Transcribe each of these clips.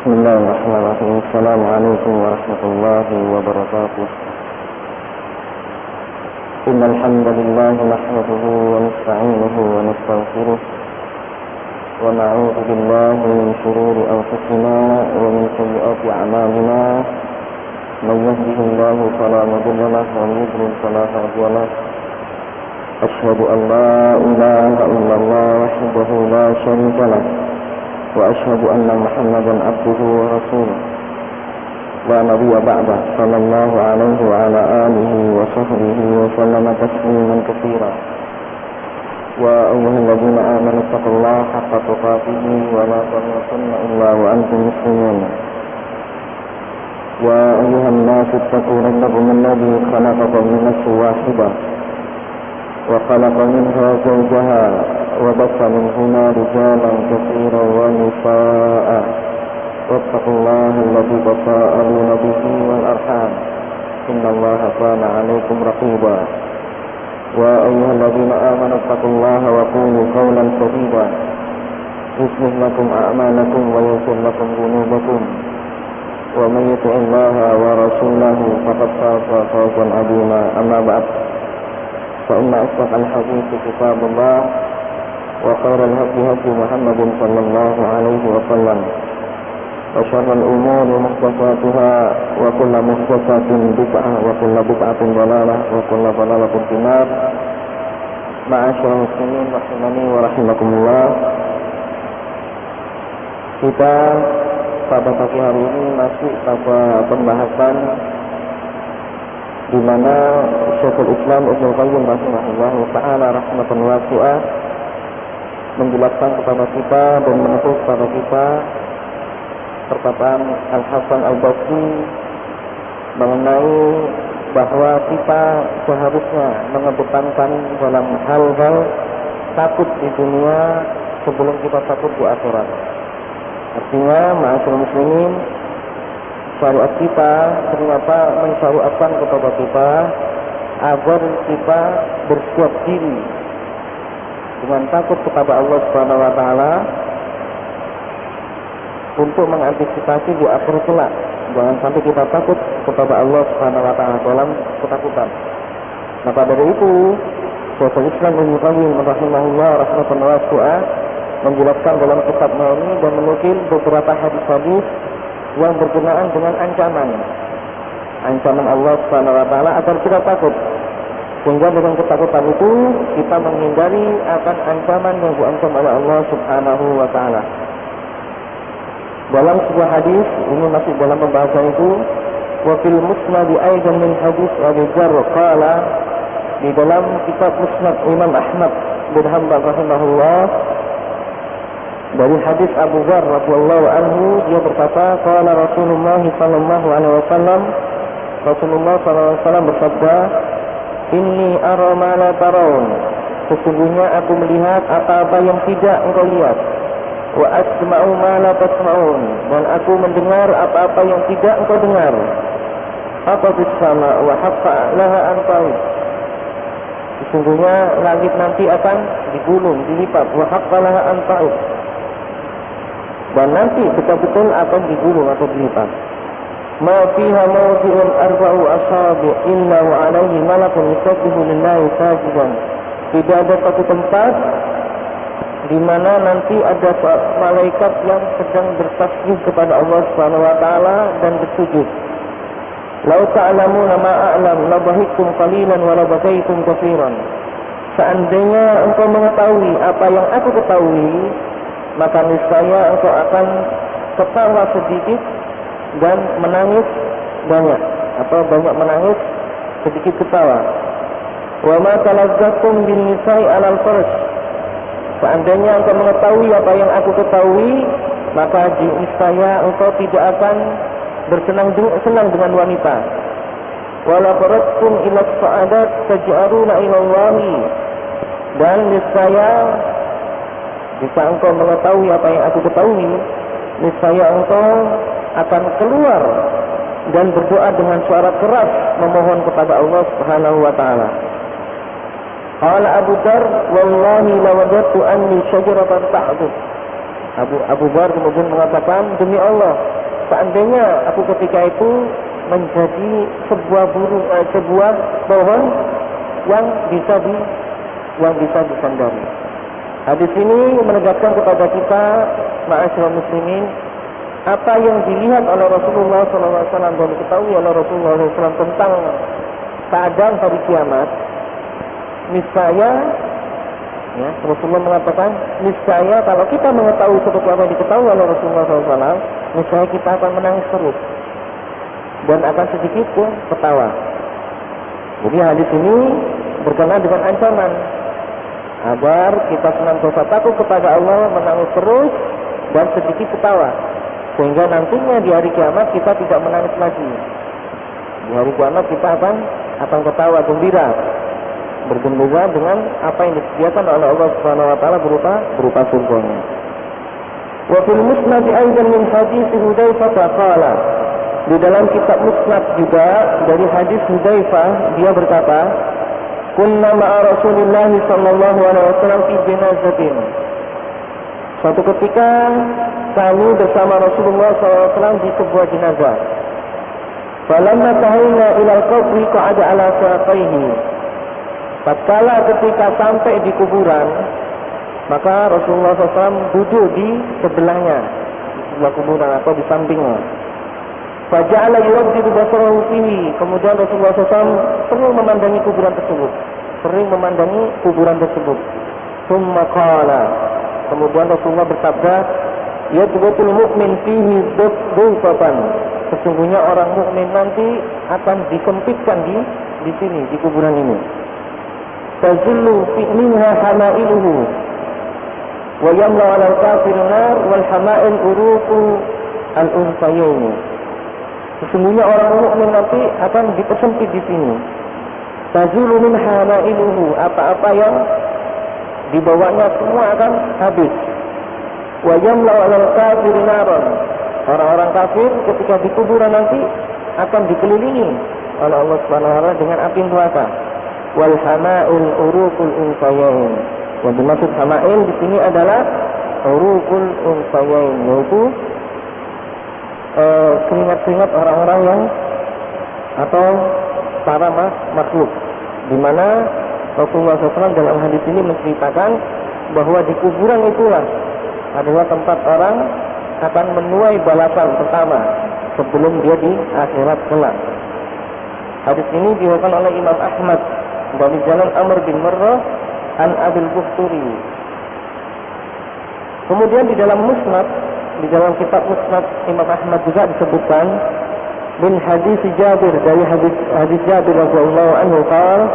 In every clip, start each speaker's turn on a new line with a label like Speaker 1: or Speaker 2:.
Speaker 1: بسم الله الرحمن الرحيم. السلام عليكم ورحمة الله وبركاته. إن الحمد لله نحمده ونستعينه ونستغفره ونعوذ بالله من شرور أنفسنا ومن سيئات أعمالنا. من يهده الله فلا مضل له ومن يضلل فلا هادي له. أشهد أن لا إله إلا الله وحده لا شريك له وأشهد أن محمدا عبده ورسوله لا نبي بعده صلى الله عليه وعلى آله وصحبه وسلم تسليما كثيرا. يا أيها الذين آمنوا اتقوا الله حق تقاته ولا تموتن إلا وأنتم مسلمون. يا أيها الناس اتقوا ربكم الذي خلقكم من نفس واحدة وخلق منها زوجها وبث منهما رجالا كثيرا ونساء واتقوا الله الذي تساءلون به والأرحام إن الله كان عليكم رقيبا. يا أيها الذين آمنوا اتقوا الله وقولوا قولا سديدا يصلح لكم أعمالكم ويغفر لكم ذنوبكم ومن يطع الله ورسوله فقد فاز فوزا عظيما. أما بعد فإن أصدق الحديث كتاب الله وخير الهدي هدي محمد صلى الله عليه وسلم وشر الأمور محدثاتها وكل محدثة بدعة وكل بدعة ضلالة وكل ضلالة في النار. معاشر المسلمين rahimani wa rahimakumullah. Kita pada pagi hari ini masih pada pembahasan di mana Syekhul Islam Ibnu Qayyim rahimahullah taala rahmatan wasi'ah menjelaskan kepada kita dan menulis kepada kita perkataan Al-Hasan Al-Basri mengenai bahwa kita seharusnya mengedepankan dalam hal-hal takut di dunia sebelum kita takut di akhirat. Artinya, ma'asyiral muslimin, syariat kita ternyata mensyariatkan kepada kita agar kita bersiap diri dengan takut kepada Allah Subhanahu wa taala untuk mengantisipasi di akhir kelak. Jangan sampai kita takut kepada Allah Subhanahu wa taala dalam ketakutan. Maka dari itu, Syekhul Islam Ibnu Qayyim rahimahullah rahmatan wasi'ah menjelaskan dalam kitabnya ini dan menukil beberapa hadis-hadis yang berkenaan dengan ancaman Allah Subhanahu wa taala agar kita takut. Sehingga dengan ketakutan itu kita menghindari akan ancaman yang diancam oleh Allah Subhanahu wa taala. Dalam sebuah hadis, ini masih dalam pembahasan itu, wa fil musnad aidan min hadis Abi Dzar qala, di dalam kitab Musnad Imam Ahmad bin Hanbal rahimahullah dari hadis Abu Dzar radhiyallahu anhu, dia berkata, qala Rasulullah sallallahu alaihi wasallam, Rasulullah sallallahu alaihi wasallam bersabda, inni ara ma la tarawun, sesungguhnya aku melihat apa-apa yang tidak engkau lihat. Wa asma'u ma la tasma'un, dan aku mendengar apa-apa yang tidak engkau dengar. Apa fis sama wa haqqa laha an ta'ud, sesungguhnya langit nanti akan digulung, dilipat. Wa haqqa laha an ta'ud, dan nanti betul-betul akan digulung atau dilipat. Ma fiha mawdi'un arba'u asabi' illa wa 'alaihi malakun yusabbihu lillahi sajidan. Tidak ada satu tempat di mana nanti ada malaikat yang sedang bertasbih kepada Allah Subhanahu wa taala dan bersujud. Lau ta'lamuna ma a'lam la bahiktum qalilan wa la bakaitum katsiran. Seandainya engkau mengetahui apa yang aku ketahui, maka niscaya engkau akan ketawa sedikit dan menangis banyak, atau banyak menangis, sedikit ketawa. Wa ma talazzatum bin nisa'i 'alal farsh. Seandainya engkau mengetahui apa yang aku ketahui, maka niscaya engkau tidak akan senang dengan wanita. Wala farattum ila sa'adat taj'aruna ila Allah. Dan niscaya jika engkau mengetahui apa yang aku ketahui, niscaya engkau akan keluar dan berdoa dengan suara keras memohon kepada Allah Subhanahu wa taala. Qala Abu Dzar, wallahi lawadatu anni syajaratan ta'dud. Abu Dzar kemudian mengatakan, demi Allah, seandainya aku ketika itu menjadi sebuah pohon yang bisa disandari. Hadis ini menegaskan kepada kita, ma'asyiral muslimin, apa yang dilihat oleh Rasulullah SAW dan diketahui oleh Rasulullah SAW tentang keadaan hari kiamat, niscaya, ya, Rasulullah mengatakan, niscaya kalau kita mengetahui seperti apa yang diketahui oleh Rasulullah SAW, niscaya kita akan menangis terus dan akan sedikit pun ketawa. Jadi hadis ini berkenaan dengan ancaman agar kita senantiasa takut kepada Allah, menangis terus dan sedikit ketawa, sehingga nantinya di hari kiamat kita tidak menangis lagi. Di hari kiamat kita akan ketawa gembira, bergembira dengan apa yang disediakan oleh Allah Subhanahu wa taala berupa surganya. Wa fil musnad aidan min hadis Hudzaifah qala, di dalam kitab musnad juga dari hadis Hudzaifah, dia berkata, kunna ma'a Rasulillah sallallahu alaihi wasallam fi janazatin. Suatu ketika kami bersama Rasulullah SAW di sebuah jenazah. Falamma tahayna ilal qabri qa'ada ala saqaihi. Tatkala ketika sampai di kuburan, maka Rasulullah SAW duduk di sebelahnya, di sebelah kuburan atau di sampingnya. Faja'ala yuraddidu basarahu fihi. Kemudian Rasulullah SAW sering memandangi kuburan tersebut. Summa qala. Kemudian Rasulullah bersabda, yadghatul mu'min fihi dhufatan. Sesungguhnya orang mukmin nanti akan disempitkan di sini, di kuburan ini. Tazillu minha hamailuhu wa yamla 'ala al-kafir nar wal hamail uruqu al-unsayaini. Sesungguhnya orang mukmin nanti akan dipersempit di sini. Tazillu min hamailuhu, apa-apa yang dibawanya semua akan habis. Wa yamla 'ala al-kafir naran. Orang-orang kafir ketika di kuburan nanti akan dikelilingi oleh Allah Subhanahu wa taala dengan api neraka. Wal hama'il uruqul unsayain. Yang dimaksud hama'il di sini adalah uruqul unsayain, yaitu keringat-keringat orang-orang yang atau para makhluk, di mana Rasulullah SAW dalam hadis ini menceritakan bahwa di kuburan itulah adalah tempat orang akan menuai balasan pertama sebelum dia di akhirat kelak. Hadis ini diriwayatkan oleh Imam Ahmad dari jalan Amr bin Marrah an Abil Bukhturi. Kemudian di dalam musnad, di dalam kitab musnad Imam Ahmad juga disebutkan min hadis Jabir, dari hadis Jabir radhiyallahu anhu qala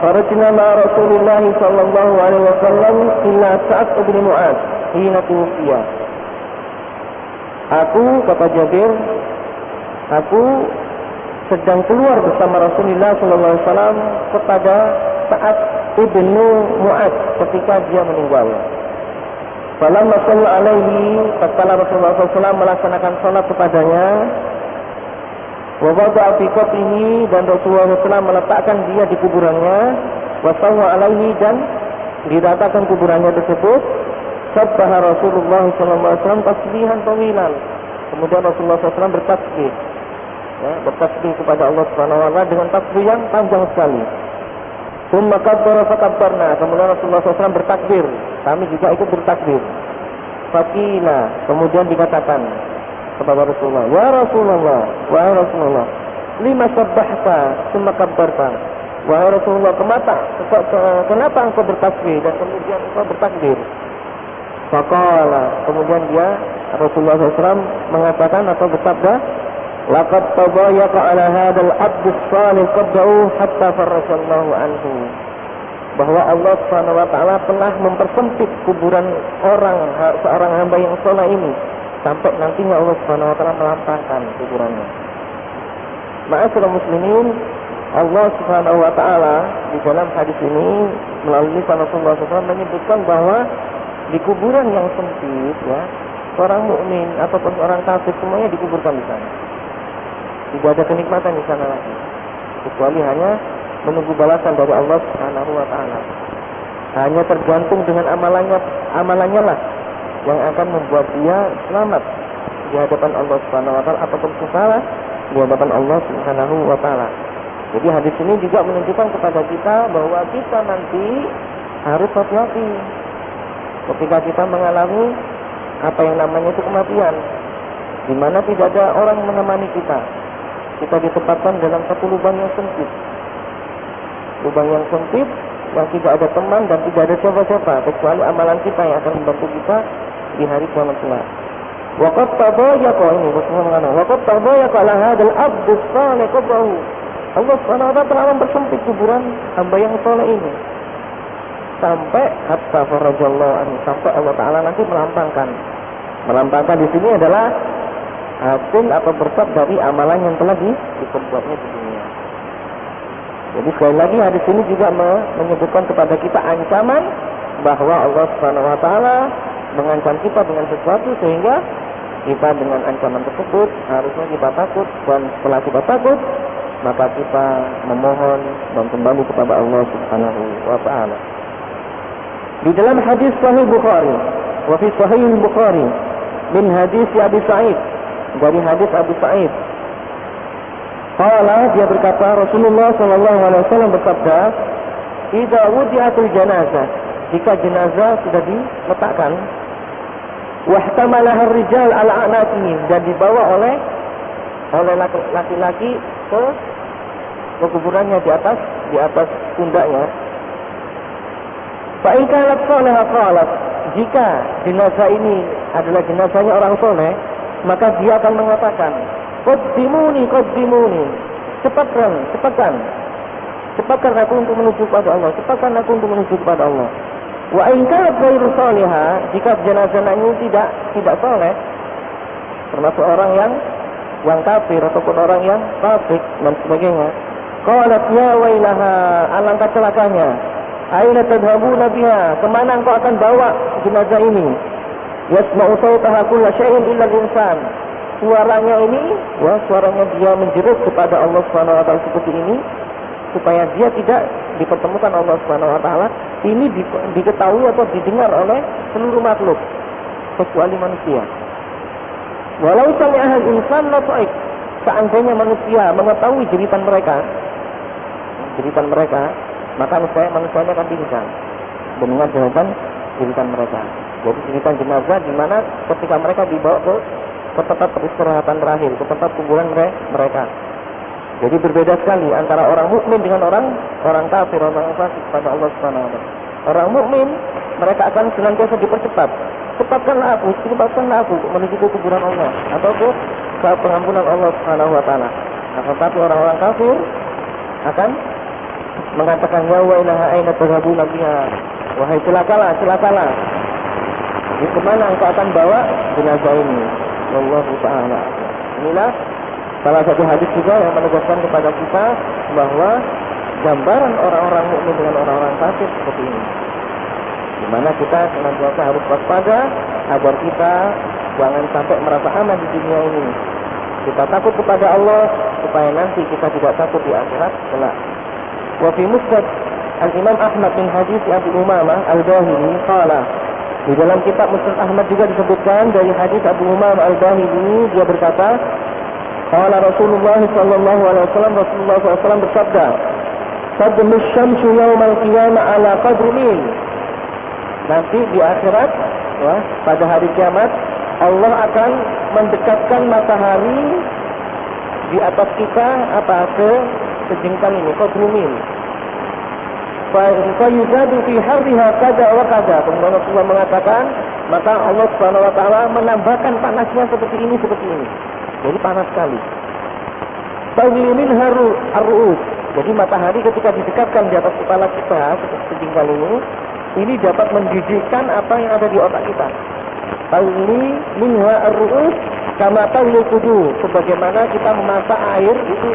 Speaker 1: kharajna ma Rasulillah sallallahu alaihi wasallam illa Sa'ad bin Mu'adz hina tuwfiya. Kata Jabir, aku sedang keluar bersama Rasulullah sallallahu alaihi wasallam kepada Sa'ad ibnu Mu'adz ketika dia meninggal. Falamma shalla alaihi, tatkala Rasulullah SAW melaksanakan salat kepadanya, wa wada'a fi qabrihi, dan Rasulullah SAW meletakkan dia di kuburannya, wa sawwa alaihi, dan diratakan kuburannya tersebut. Sabbaha Rasulullah SAW tasbihan tawilan. Kemudian Rasulullah SAW bertasbih, bertasbih kepada Allah Subhanahu wa taala dengan tasbih yang panjang sekali. Tsumma kabbara fakabbarna. Kemudian Rasulullah SAW bertakbir, kami juga ikut bertakbir. Faqila, kemudian dikatakan kepada Rasulullah, ya Rasulullah, wahai Rasulullah, lima sabbahta tsumma kabbarta. Wahai Rasulullah, kenapa engkau bertasbih dan kemudian engkau bertakbir? Faqala, kemudian dia Rasulullah SAW mengatakan atau bersabda, laqad tabayyaqa ala hadzal abd salih qabdahu hatta farrajallahu anhu. Bahwa Allah Subhanahu wa taala telah mempersempit kuburan seorang hamba yang saleh ini sampai nantinya Allah Subhanahu wa taala melampahkan kuburannya. Ma'asyiral muslimin, Allah Subhanahu wa taala di dalam hadis ini melalui Rasulullah SAW menyebutkan bahwa di kuburan yang sempit, ya, orang mukmin ataupun orang kafir semuanya dikuburkan di sana. Tidak ada kenikmatan di sana lagi, kecuali hanya menunggu balasan dari Allah Subhanahu wa taala. Hanya tergantung dengan amalannya lah yang akan membuat dia selamat di hadapan Allah Subhanahu wa taala ataupun salah di hadapan Allah Subhanahu wa taala. Jadi hadis ini juga menunjukkan kepada kita bahwa kita nanti harus hati-hati ketika kita mengalami apa yang namanya itu kematian, di mana tidak ada orang menemani kita. Kita ditempatkan dalam satu lubang yang sempit, yang tidak ada teman dan tidak ada siapa-siapa kecuali amalan kita yang akan membantu kita di hari kiamat kelak. Waqad tabayyaqa ini Rasulullah mengatakan, waqad tabayyaqa la hadzal abdu salih qabrahu. Allah Subhanahu wa taala telah mempersempit kuburan hamba yang saleh ini. Sampai hatta farajallahu anhu, sampai Allah taala nanti melampangkan. Melampangkan di sini adalah hasil atau berkat dari amalan yang telah diperbuatnya di dunia. Jadi sekali lagi hadis ini juga menyebutkan kepada kita ancaman bahwa Allah Subhanahu wa taala mengancam kita dengan sesuatu sehingga kita dengan ancaman tersebut harusnya kita takut, dan setelah kita takut maka kita memohon dan kembali kepada Allah Subhanahu wa taala. Di dalam hadis Sahih Bukhari, wa fi Sahih Bukhari min hadis Abi Sa'id, dari hadis Abu Sa'id, qala, dia berkata, Rasulullah sallallahu alaihi wasallam bersabda, "Idza wudi'atul janazah," jika jenazah sudah diletakkan, wahtamalaha ar-rijal ala anaqihim, dan dibawa oleh laki-laki ke kuburannya di atas pundaknya. Fa in kanat salihah qalat, jika jenazah ini adalah jenazahnya orang soleh, maka dia akan mengatakan, qaddimuni, cepatkan aku untuk menuju kepada Allah, Wa in kanat ghairu salihah, jika jenazah ini tidak soleh, termasuk orang yang kafir ataupun orang yang fasik dan sebagainya, qalat ya wailaha, alangkah celakanya, aina tadhabuna biha, kemana engkau akan bawa jenazah ini? Yasma'u sautaha kullu syai'in illa al-insan, suaranya dia menjerit kepada Allah Subhanahu wa taala seperti ini, supaya dia tidak dipertemukan Allah Subhanahu wa taala. Ini diketahui atau didengar oleh seluruh makhluk kecuali manusia. Walau sami'ahal insan la ta'ik, seandainya manusia mengetahui jeritan mereka, maka manusianya akan pingsan mendengar jeritan mereka. Jadi jeritan jenazah di mana ketika mereka dibawa ke tempat peristirahatan terakhir, ke tempat kuburan mereka. Jadi berbeda sekali antara orang mukmin dengan orang kafir, orang fasik pada Allah Subhanahu wa taala. Orang mukmin mereka akan senantiasa dipercepat. Cepatkanlah aku menuju ke kuburan Allah atau ke pengampunan Allah Subhanahu wa taala. Akan tetapi orang-orang kafir akan mengatakan ya wailaha aina tadhabuna biha, wahai celakalah. Di kemana engkau akan bawa jenazah ini? Wallahu taala. Inilah salah satu hadis juga yang menegaskan kepada kita bahwa gambaran orang-orang mukmin dengan orang-orang kafir seperti ini, di mana kita senantiasa harus waspada agar kita jangan sampai merasa aman di dunia ini. Kita takut kepada Allah supaya nanti kita tidak takut di akhirat kelak. Wa fi musnad al-Imam Ahmad min hadis Abu Umamah al-Bahili qala, di dalam kitab Musnad Ahmad juga disebutkan dari hadis Abu Umamah al-Bahili, dia berkata, qala Rasulullah sallallahu alaihi wasallam bersabda, tadmu syamsu yaumal qiyamah ala qadri mil. Nanti di akhirat, pada hari kiamat, Allah akan mendekatkan matahari di atas kita sejengkal ini, qadri mil. Fa yuzadu fi harriha kada wa kada. Kemudian Rasulullah mengatakan, maka Allah Subhanahu wa taala menambahkan panasnya seperti ini. Jadi panas sekali. Tagli minha ar-ru'us. Jadi matahari ketika didekatkan di atas kepala kita seperti sejengkal ini dapat mendidihkan apa yang ada di otak kita. Tagli minha ar-ru'us kama tagli kudu, sebagaimana kita memasak air itu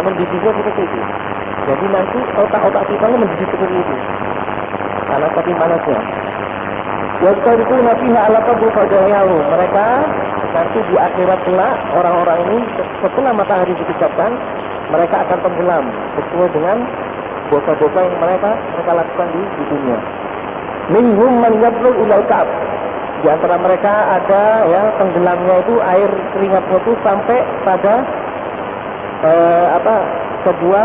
Speaker 1: mendidihnya seperti itu. Jadi nanti otak-otak kita mendidih seperti itu. Karena saking panasnya. Yastariquna fiha ala qabri faja'ahu. Mereka nanti di akhirat kelak, orang-orang ini setelah matahari didekatkan, mereka akan tenggelam sesuai dengan dosa-dosa yang mereka lakukan di dunia. Minhum man yablugh ilal ka'b. Di antara mereka ada ya tenggelamnya itu air keringatnya itu sampai pada kedua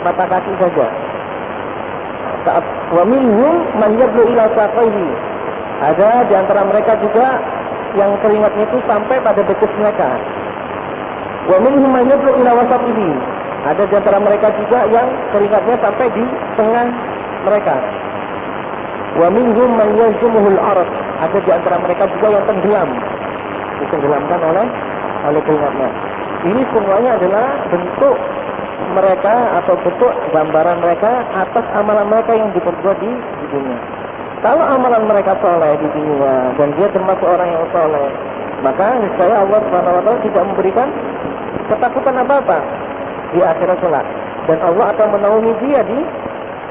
Speaker 1: mata kaki saja. Saat wa minhum man yablu ila saqaihi. Ada di antara mereka juga yang keringatnya itu sampai pada betis mereka. Wa minhum man yablu ila wasatihi. Ada di antara mereka juga yang keringatnya sampai di tengah mereka. Wa minhum man yazumuhul arq. Ada di antara mereka juga yang tenggelam. Ditenggelamkan oleh keringatnya. Ini semuanya adalah bentuk mereka atau bentuk gambaran mereka atas amalan mereka yang diperbuat di dunia. Kalau amalan mereka soleh di dunia dan dia termasuk orang yang soleh, maka niscaya Allah Subhanahu wa taala tidak memberikan ketakutan apa-apa di akhirat kelak, dan Allah akan menaungi dia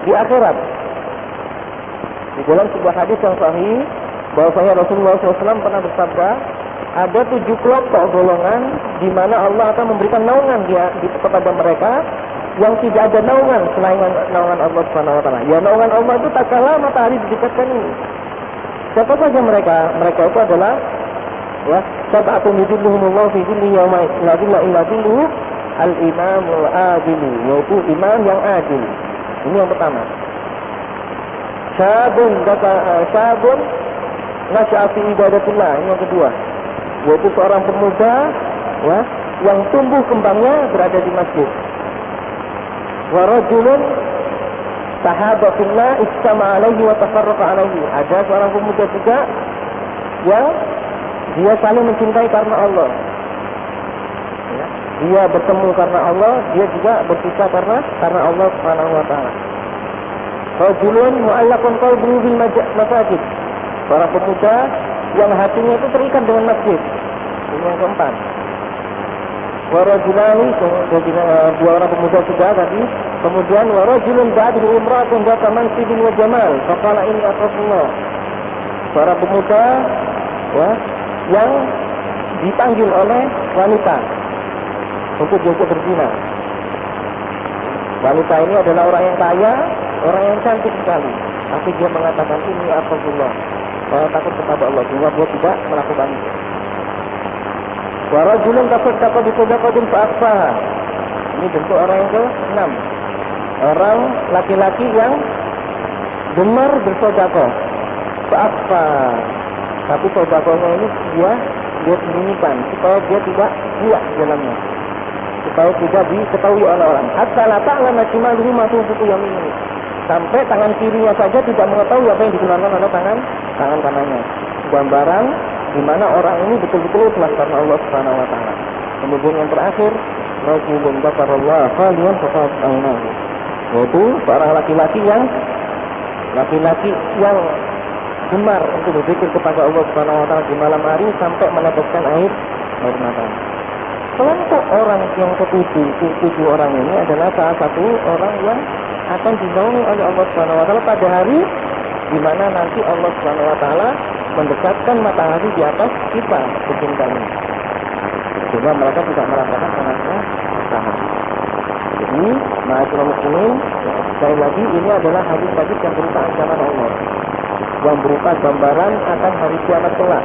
Speaker 1: di akhirat. Di dalam sebuah hadis yang sahih bahwasanya Rasulullah SAW pernah bersabda, ada 7 kelompok golongan di mana Allah akan memberikan naungan kepada mereka yang tidak ada naungan selain naungan Allah Subhanahu wa taala. Ya, naungan Allah itu tak kalah matahari didekatkan ini. Siapa saja mereka? Mereka itu adalah ya, sab'atun yudhilluhumullahu fi dhillihi yauma la dhilla illa dhilluhu al-imamul adil, yaitu imam yang adil. Ini yang pertama. Syabun nasya'a fi ibadatillah. Ini yang kedua. Yaitu seorang pemuda ya, yang tumbuh kembangnya berada di masjid. Wa rajulun tahaba fillah istama alaihi wa tafarraqa alaihi. Ada seorang pemuda juga yang dia saling mencintai karena Allah. Ya, dia bertemu karena Allah, dia juga berpisah karena Allah Subhanahu wa taala. Rajulun mu'allaqun qalbuhu bil masajid. Seorang pemuda yang hatinya itu terikat dengan masjid. Ini yang keempat. Warajulani, dua orang pemuda juga tadi. Kemudian warajulun ba'dahu imra'atun dzata mansibin wa jamal. Faqala inni akhafullah. Seorang pemuda ya, yang dipanggil oleh wanita untuk diajak berzina. Wanita ini adalah orang yang kaya, orang yang cantik sekali. Tapi dia mengatakan inni akhafullah. Saya takut kepada Allah, sehingga dia tidak melakukan itu. Wa rajulun tasaddaqa bi sadaqatin fa akhfaha. Ini bentuk orang yang ke-6. Orang laki-laki yang gemar bersedekah. Fa akhfaha. Tapi sedekahnya ini dia sembunyikan supaya dia tidak lihat dalamnya. Supaya tidak diketahui oleh orang. Hatta la ta'lama shimaluhu ma tunfiqu yaminuhu. Sampai tangan kirinya saja tidak mengetahui apa yang dikeluarkan oleh tangan kanannya. Gambaran di mana orang ini betul-betul ikhlas karena Allah Subhanahu wa taala. Kemudian yang terakhir, rajulun dzakarallaha khaliyan faqad aynahu. Yaitu seorang laki-laki yang gemar untuk berzikir kepada Allah Subhanahu wa taala di malam hari sampai meneteskan air matanya. Kelompok orang yang ketujuh orang ini adalah salah satu orang yang akan dinaungi oleh Allah Subhanahu wa taala pada hari di mana nanti Allah Subhanahu wa taala mendekatkan matahari di atas kita kuping kami. Sehingga mereka tidak merasakan panasnya matahari. Jadi, ma'asyiral muslimin, sekali lagi ini adalah hadis-hadis yang berupa ancaman Allah, yang berupa gambaran akan hari kiamat kelak,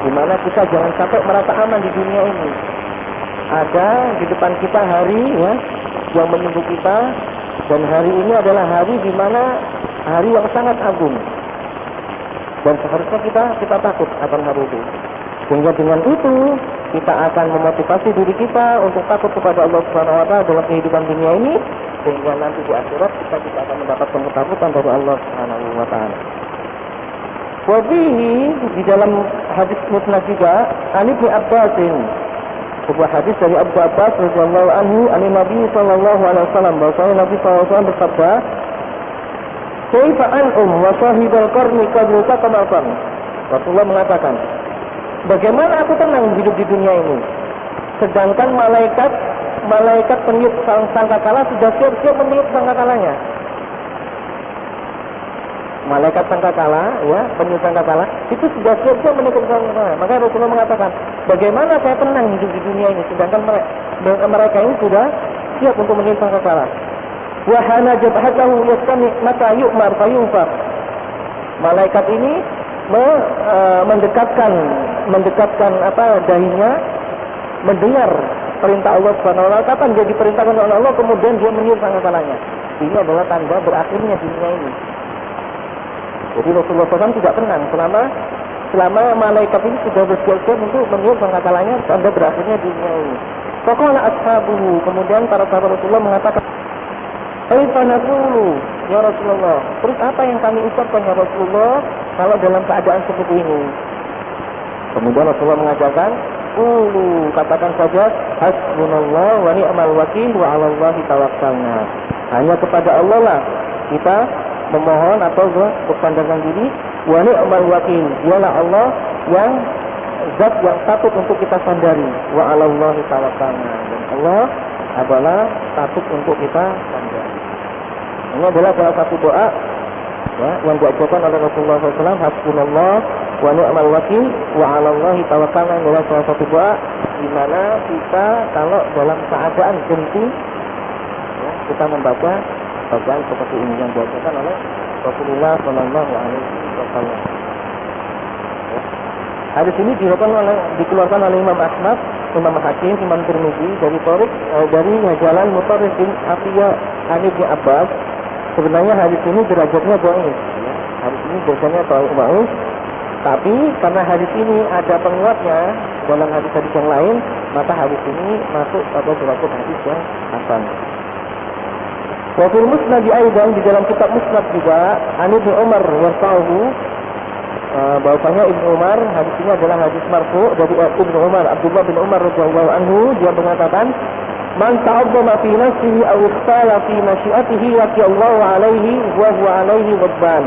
Speaker 1: di mana kita jangan sampai merasa aman di dunia ini. Ada di depan kita hari ya yang menunggu kita, dan hari ini adalah hari di mana hari yang sangat agung. Dan seharusnya kita takut akan hari itu. Sehingga dengan itu kita akan memotivasi diri kita untuk takut kepada Allah Subhanahu wa taala dalam kehidupan dunia ini, sehingga nanti di akhirat kita akan mendapatkan ketakutan dari Allah Subhanahu wa taala. Wabihi di dalam hadis musnad juga An Ibnu Abbasin, sebuah hadis dari Abu Abbas radhiyallahu anhu, Nabi sallallahu alaihi wasallam, bahwasanya Nabi sallallahu alaihi wasallam bersabda, "Kaifa an'um wa sahibal qarni qad mutaqammatan." Rasulullah mengatakan, bagaimana aku tenang hidup di dunia ini, sedangkan malaikat peniup sangkakala sudah siap-siap meniup sangkakalanya. Malaikat sangkakala, ya, peniup sangkakala itu sudah siap-siap meniup sangkakala. Maka Rasulullah mengatakan, bagaimana saya tenang hidup di dunia ini, sedangkan mereka ini sudah siap untuk meniup sangkakala. Wa hana jabhatahu yastami mata yu'mar fayunfar. Malaikat ini mendekatkan dahinya mendengar perintah Allah Subhanahu wa taala. Kapan dia diperintahkan oleh Allah kemudian dia meniup sangkakalanya. Ini adalah tanda berakhirnya dunia ini. Jadi Rasulullah SAW tidak tenang selama malaikat ini sudah bersiap-siap untuk meniup sangkakalanya, tanda berakhirnya dunia ini. Faqala ashabuhu, kemudian para sahabat Rasulullah mengatakan, "Kaifa naqulu ya Rasulullah?" Terus apa yang kami ucapkan ya Rasulullah kalau dalam keadaan seperti ini? Kemudian Rasulullah mengajarkan, katakan saja, hasbunallah wa ni'mal wakil wa 'alallahi tawakkalna. Hanya kepada Allah lah kita memohon atau bersandarkan diri. Wa ni'mal wakil, dialah Allah yang zat yang patut untuk kita sandari. Wa 'alallahi tawakkalna, dan Allah adalah patut untuk kita sandari. Ini adalah salah satu doa ya, yang diajarkan oleh Rasulullah SAW. Hasbunallah wa ni'mal wakil wa 'alallahi tawakkalna, adalah salah satu doa di mana kita kalau dalam keadaan genting ya, kita membaca bacaan seperti ini yang diajarkan oleh Rasulullah SAW. Ya. Hadis ini dikeluarkan oleh Imam Ahmad, Imam Hakim, Imam Tirmidzi dari jalan Mutarrif bin Atiyah an Ibnu Abbas. Sebenarnya hadis ini derajatnya dhaif. Ya. Hadis ini derajatnya dhaif. Tapi karena hadis ini ada penguatnya dalam hadis-hadis yang lain, maka hadis ini masuk pada derajat hadis yang hasan. Wa fil musnad aidan, di dalam kitab musnad juga, an Ibnu Umar warfa'uhu, bahwasanya Ibnu Umar, hadis ini adalah hadis marfu dari Ibnu Umar, Abdullah bin Umar radhiyallahu anhu, dia mengatakan, "Man ta'azzama fi nafsihi aw ikhtala fi masyiatihi yaqiyallahu alaihi wa huwa alaihi ghadban."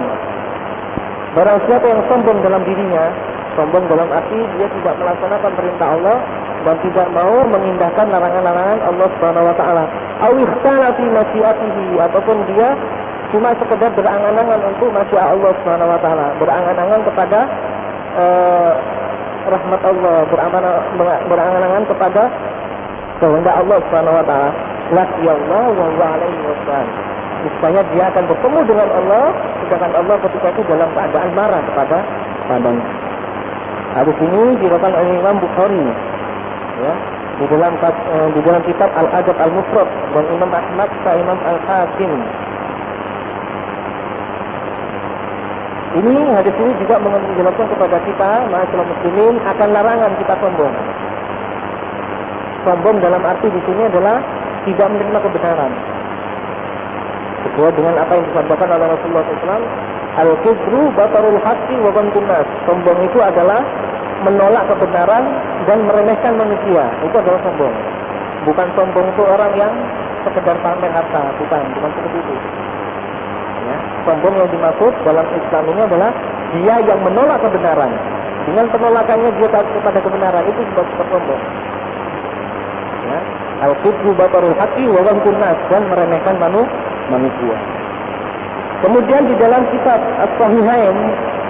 Speaker 1: Barang siapa yang sombong dalam dirinya, sombong dalam arti dia tidak melaksanakan perintah Allah dan tidak mau mengindahkan larangan-larangan Allah Subhanahu wa taala. Aw ikhtala fi masyiatihi, ataupun dia cuma sekedar berangan-angan untuk masyiat Allah Subhanahu wa taala, berangan-angan kepada rahmat Allah, berangan-angan kepada kehendak Allah Subhanahu wa taala. Laqiyallahu wa huwa alaihi wasallam. Misalnya dia akan bertemu dengan Allah, sedangkan Allah ketika itu dalam keadaan marah kepadanya. Hadis ini diriwayatkan oleh Imam Bukhari, ya, di dalam kitab Al-Adab Al-Mufrad, dan Imam Ahmad dan Imam Al-Hakim. Ini hadis ini juga menjelaskan kepada kita, ma'asyiral muslimin, akan larangan kita sombong. Sombong dalam arti di sini adalah tidak menerima kebenaran. Sesuai dengan apa yang disampaikan oleh Rasulullah SAW, al-kibru batarul haqqi wa ghamtun nas. Sombong itu adalah menolak kebenaran dan meremehkan manusia. Itu adalah sombong. Bukan sombong itu orang yang sekedar pamer harta, bukan seperti itu. Ya, sombong yang dimaksud dalam Islam ini adalah dia yang menolak kebenaran. Dengan penolakannya dia kepada kebenaran, itu sebab sombong. Ya, al-kibru batarul haqqi wa ghamtun nas, dan meremehkan manusia. Kemudian di dalam kitab As-Sahihain,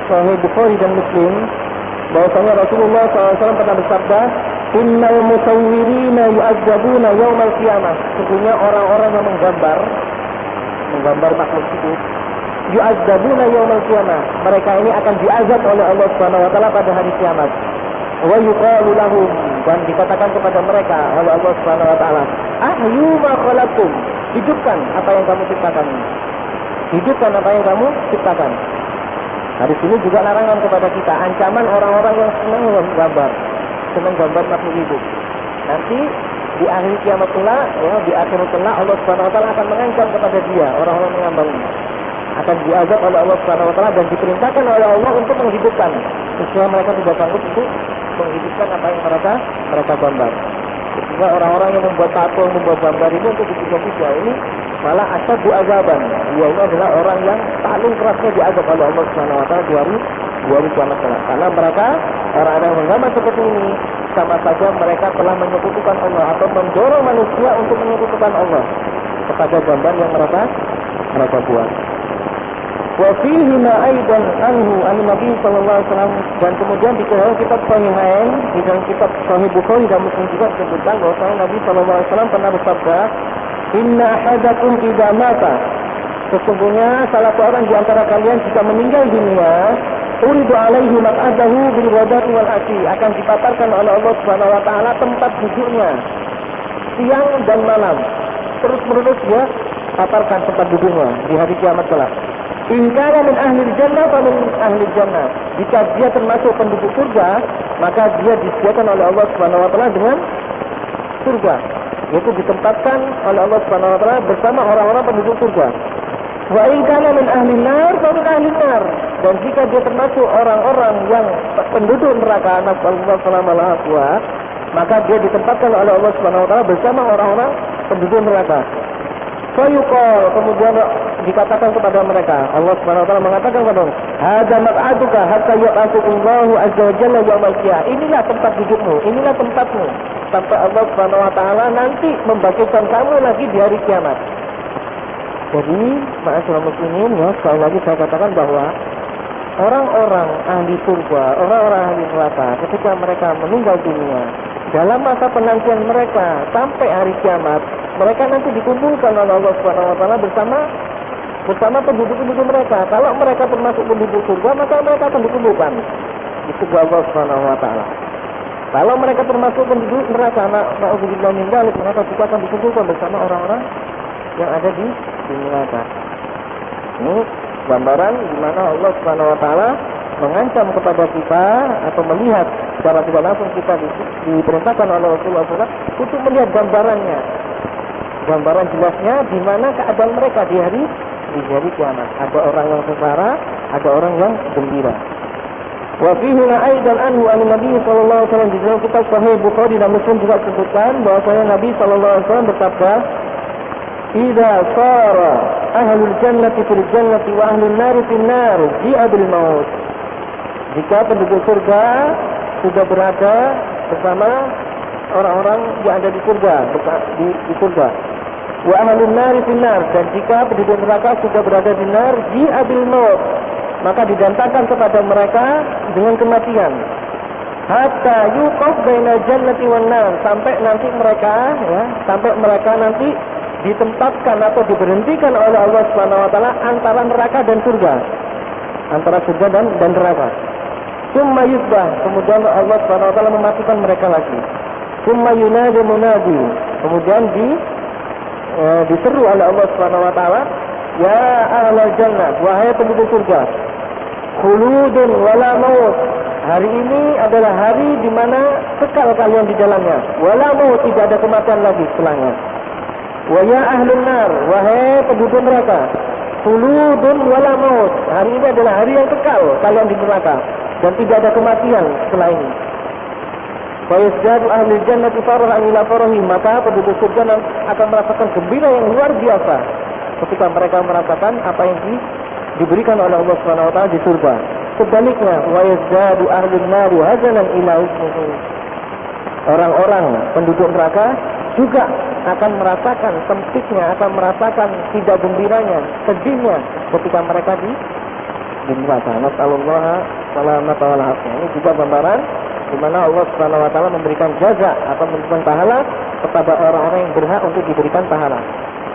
Speaker 1: Sahih Bukhari dan Muslim, bahwasanya Rasulullah SAW pernah bersabda, "Innal musawwirina yu'adzabuna yaumal qiyamah." Sesungguhnya orang-orang yang menggambar makhluk hidup, yu'adzabuna yaumal qiyamah, mereka ini akan diazab oleh Allah Subhanahu wa taala pada hari kiamat. Wa yuqalu lahum, dan dikatakan kepada mereka oleh Allah Subhanahu wa taala, "Ahyu ma khalaqtum." Hidupkan apa yang kamu ciptakan. Hidupkan apa yang kamu ciptakan. Hadis ini juga larangan kepada kita, ancaman orang-orang yang senang gambar makhluk hidup. Nanti di akhir kiamat kelak, ya, di akhir kelak Allah Subhanahu wa taala akan mengancam kepada dia, orang-orang yang gambar ini akan diazab oleh Allah Subhanahu wa taala dan diperintahkan oleh Allah untuk menghidupkan. Sehingga mereka tidak sanggup untuk menghidupkan apa yang mereka gambar. Sehingga orang-orang yang membuat tato, membuat gambar ini untuk dipuja-puja, ini malah asyaddu azaban. Dia ini adalah orang yang paling kerasnya diazab oleh Allah Subhanahu wa taala di hari kiamat kelak. Karena mereka, orang-orang yang menggambar seperti ini, sama saja mereka telah menyekutukan Allah atau mendorong manusia untuk menyekutukan Allah kepada gambar yang mereka buat. Wa fihi ma aidan anhu an Nabi sallallahu alaihi wasallam, dan kemudian di dalam kitab Sahihain, di dalam kitab Sahih Bukhari dan Muslim juga disebutkan bahwa Nabi sallallahu alaihi wasallam pernah bersabda, "Inna ahadakum idza mata." Sesungguhnya salah seorang di antara kalian jika meninggal dunia, uridu alaihi maq'adahu bil ghadati wal ashi, akan dipaparkan oleh Allah Subhanahu wa taala tempat duduknya siang dan malam. Terus-menerus dia paparkan tempat duduknya di hari kiamat kelak. In kana min ahli jannah fa min ahli jannah. Jika dia termasuk penduduk surga, maka dia disediakan oleh Allah Subhanahu wa taala dengan surga, yaitu ditempatkan oleh Allah Subhanahu wa taala bersama orang-orang penduduk surga. Wa in kana min ahli nar fa min ahli nar. Dan jika dia termasuk orang-orang yang penduduk neraka, nasallallahu alaihi wasallam, maka dia ditempatkan oleh Allah Subhanahu wa taala bersama orang-orang penduduk neraka. Fayuqal, kemudian dikatakan kepada mereka, Allah Subhanahu wa taala mengatakan kepada mereka, hadza maq'aduka hatta yaqatullahu azza wa jalla yaumil qiyamah. Inilah tempat dudukmu, inilah tempatmu sampai Allah Subhanahu wa taala nanti membangkitkan kamu lagi di hari kiamat. Jadi, ma'asyiral muslimin, ya, sekali lagi saya katakan bahwa orang-orang ahli surga, orang-orang ahli neraka, ketika mereka meninggal dunia, dalam masa penantian mereka sampai hari kiamat, mereka nanti dikumpulkan oleh Allah Subhanahu wa taala bersama penduduk-penduduk mereka. Kalau mereka termasuk penduduk surga, maka mereka akan dikumpulkan di surga Allah Subhanahu wa taala. Kalau mereka termasuk penduduk neraka, na'udzubillah min dzalik, mereka juga akan dikumpulkan bersama orang-orang yang ada di neraka. Ini gambaran di mana Allah Subhanahu wa taala mengancam kepada kita atau melihat secara tidak langsung kita diperintahkan oleh Rasulullah SAW untuk melihat gambarannya, gambaran jelasnya di mana keadaan mereka di hari kiamat. Ada orang yang sengsara, ada orang yang gembira. Wa fihi aidan anhu an Nabi sallallahu alaihi wasallam, di dalam kitab Sahih Bukhari dan Muslim juga disebutkan bahwasanya Nabi sallallahu alaihi wasallam bersabda, "Idza sara ahlul jannati fil jannati wa ahlun nari fil nar, ji'a bil maut." Jika penduduk surga sudah berada bersama orang-orang yang ada di surga, di surga. Wa ahlun nari fil nar, dan jika penduduk neraka sudah berada di nar, ji'a bil maut, maka didatangkan kepada mereka dengan kematian. Hatta yuqaf bainal jannati wan nar, sampai mereka nanti ditempatkan atau diberhentikan oleh Allah Subhanahu wa taala antara neraka dan surga. Antara surga dan neraka. Summa yusbah, kemudian Allah Subhanahu wa taala mematikan mereka lagi. Summa yunadi munadi, kemudian diseru oleh Allah Subhanahu wa taala, ya ahlal jannah, wahai penduduk surga, khuludun wala maut. Hari ini adalah hari di mana kekal kalian di dalamnya. Wala maut, tidak ada kematian lagi setelahnya. Wa ya ahlun nar, wahai penduduk neraka, khuludun wala maut. Hari ini adalah hari yang kekal kalian di neraka dan tidak ada kematian setelah ini. Fa yazdadu ahlul jannati farahan ila farahi, maka penduduk surga akan merasakan gembira yang luar biasa ketika mereka merasakan apa yang diberikan oleh Allah Subhanahu wa taala di surga. Sebaliknya, wa yazdadu ahlun nar hazanan ila husnihi. Orang-orang penduduk neraka juga akan merasakan sempitnya, akan merasakan tidak gembiranya, sedihnya ketika mereka di neraka. Nasallallahu salamata wal afiyah. Ini juga gambaran di mana Allah Subhanahu wa taala memberikan jaza atau memberikan pahala kepada orang-orang yang berhak untuk diberikan pahala.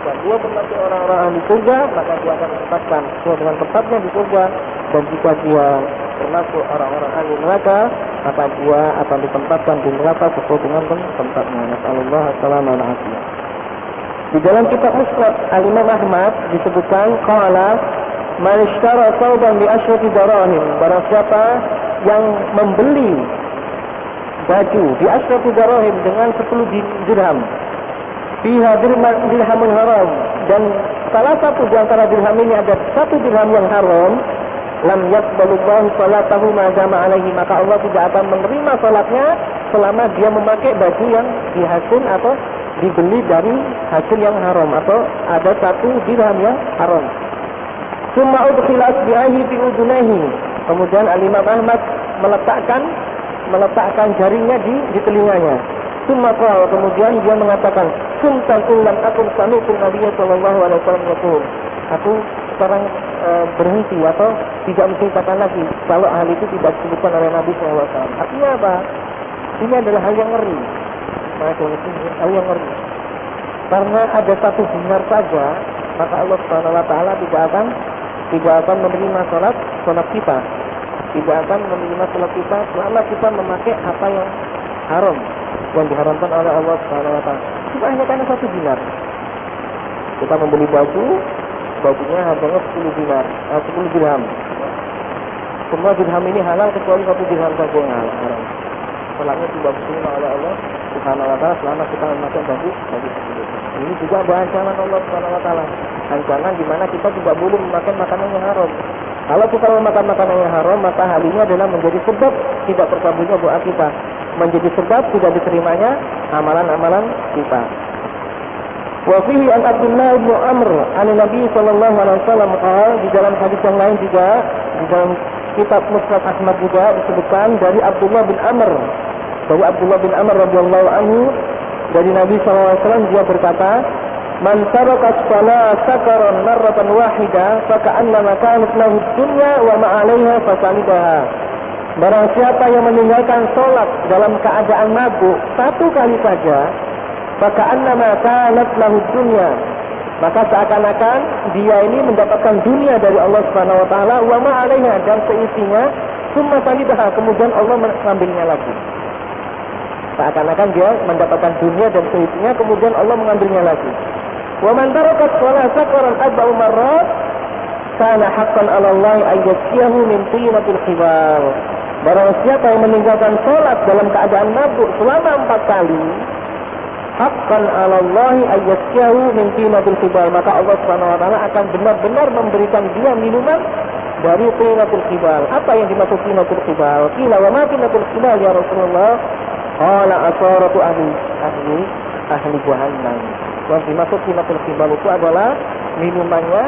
Speaker 1: Jika dia termasuk orang-orang ahli surga, maka dia akan ditempatkan sesuai dengan tempatnya di surga. Dan jika dia termasuk orang-orang ahli neraka, maka dia akan ditempatkan di neraka sesuai dengan tempatnya. Nasallallahu salamata wal afiyah. Di dalam kitab Musnad Al-Imam Ahmad disebutkan, qala man ishtara thawban bi ashrati darahim, barang siapa yang membeli baju di ashrati darahim dengan 10 dirham, fiha dirhamun haram, dan salah satu di antara dirham ini ada 1 dirham yang haram, lam yaqbalullahu salatahu ma jama alaihi, maka Allah tidak akan menerima salatnya selama dia memakai baju yang dihasil atau dibeli dari hasil yang haram, atau ada 1 dirham yang haram. Summa udkhila asbi'ahi fi udunaihi, kemudian Al-Imam Ahmad meletakkan jaringnya di telinganya. Summa qala, kemudian dia mengatakan, sumtan illam akun sami'tu Nabiy sallallahu alaihi wasallam yaqul, aku sekarang berhenti atau tidak menceritakan lagi kalau hal itu tidak disebutkan oleh Nabi sallallahu alaihi wasallam. Artinya apa? Ini adalah hal yang ngeri. Hal yang ngeri. Karena ada 1 dinar saja, maka Allah Subhanahu wa taala tidak akan menerima salat kita. tidak akan menerima salat kita selama kita memakai apa yang haram, yang diharamkan oleh Allah Subhanahu wa taala. Cuma hanya karena 1 dinar. Kita membeli baju, bajunya harganya 10 dinar, 10 dirham. Semua dirham ini halal kecuali 1 dirham saja yang haram. Salatnya tidak diterima oleh Allah Subhanahu wa taala selama kita memakai baju tersebut. Ini juga ada ancaman Allah Subhanahu wa taala. Ancaman di mana kita tidak boleh memakan makanan yang haram. Kalau kita memakan makanan yang haram, maka hal ini adalah menjadi sebab tidak terkabulnya doa kita, menjadi sebab tidak diterimanya amalan-amalan kita. Wa fihi an Abdullah bin Amr an Nabi sallallahu alaihi wasallam di dalam hadis yang lain juga di dalam kitab Musnad Ahmad juga disebutkan dari Abdullah bin Amr radhiyallahu anhu dari Nabi sallallahu alaihi wasallam, dia berkata, "Man taraka as-salata sakaran marratan wahida fa ka'annama kanat lahu dunya wa ma 'alaiha fasalidaha." Barang siapa yang meninggalkan salat dalam keadaan mabuk 1 kali saja, fa ka'annama kanat lahu dunya, maka seakan-akan dia ini mendapatkan dunia dari Allah Subhanahu wa taala, wa ma 'alaiha, dan seisinya, summa salidaha, kemudian Allah mengambilnya lagi. Seakan-akan dia mendapatkan dunia dan seisinya, kemudian Allah mengambilnya lagi. Wa man taraka as-salata sakaran 4 marrat kana haqqan 'ala Allah ay yasqiyahu min tinatil khibal. Barang siapa yang meninggalkan salat dalam keadaan mabuk selama 4 kali, haqqan 'ala Allah ay yasqiyahu min tinatil khibal, maka Allah Subhanahu wa taala akan benar-benar memberikan dia minuman dari tinatul khibal. Apa yang dimaksud tinatul khibal? Qila wa ma tinatul khibal ya Rasulullah? Qala asaratu ahli jahannam. Yang dimaksud tinatul khibal itu adalah minumannya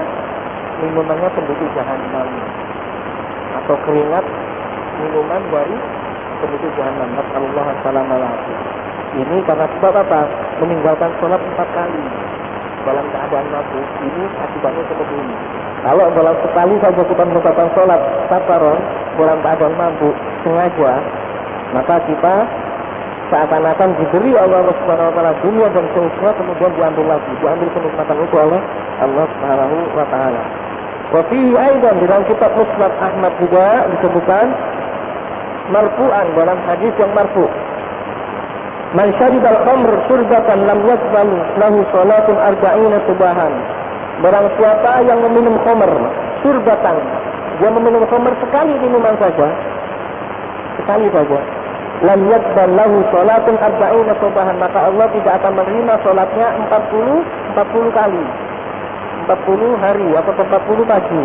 Speaker 1: penduduk jahannam, atau keringat minuman dari penduduk jahannam. Nasallallahu alaihi. Ini karena sebab apa? Meninggalkan sholat 4 kali dalam keadaan mabuk. Ini akibatnya seperti ini. Kalau dalam sekali saja kita meninggalkan sholat sakaron dalam keadaan mabuk sengaja, maka kita seakan-akan diberi Allah Subhanahu wa taala dunia dan seterusnya, kemudian diambil kenikmatan itu oleh Allah Subhanahu wa taala. Wa fihi aidan, dalam kitab Musnad Ahmad juga disebutkan marfu'an, dalam hadis yang marfu', man syaribal khamr surbatan lam yaqbal lahu salatun 40 subahan. Barang siapa yang meminum khamr surbatan, dia meminum khamr sekali minuman saja, lam yaqbal lahu salatun 40 subahan, maka Allah tidak akan menerima salatnya 40 kali, 40 hari atau 40 pagi.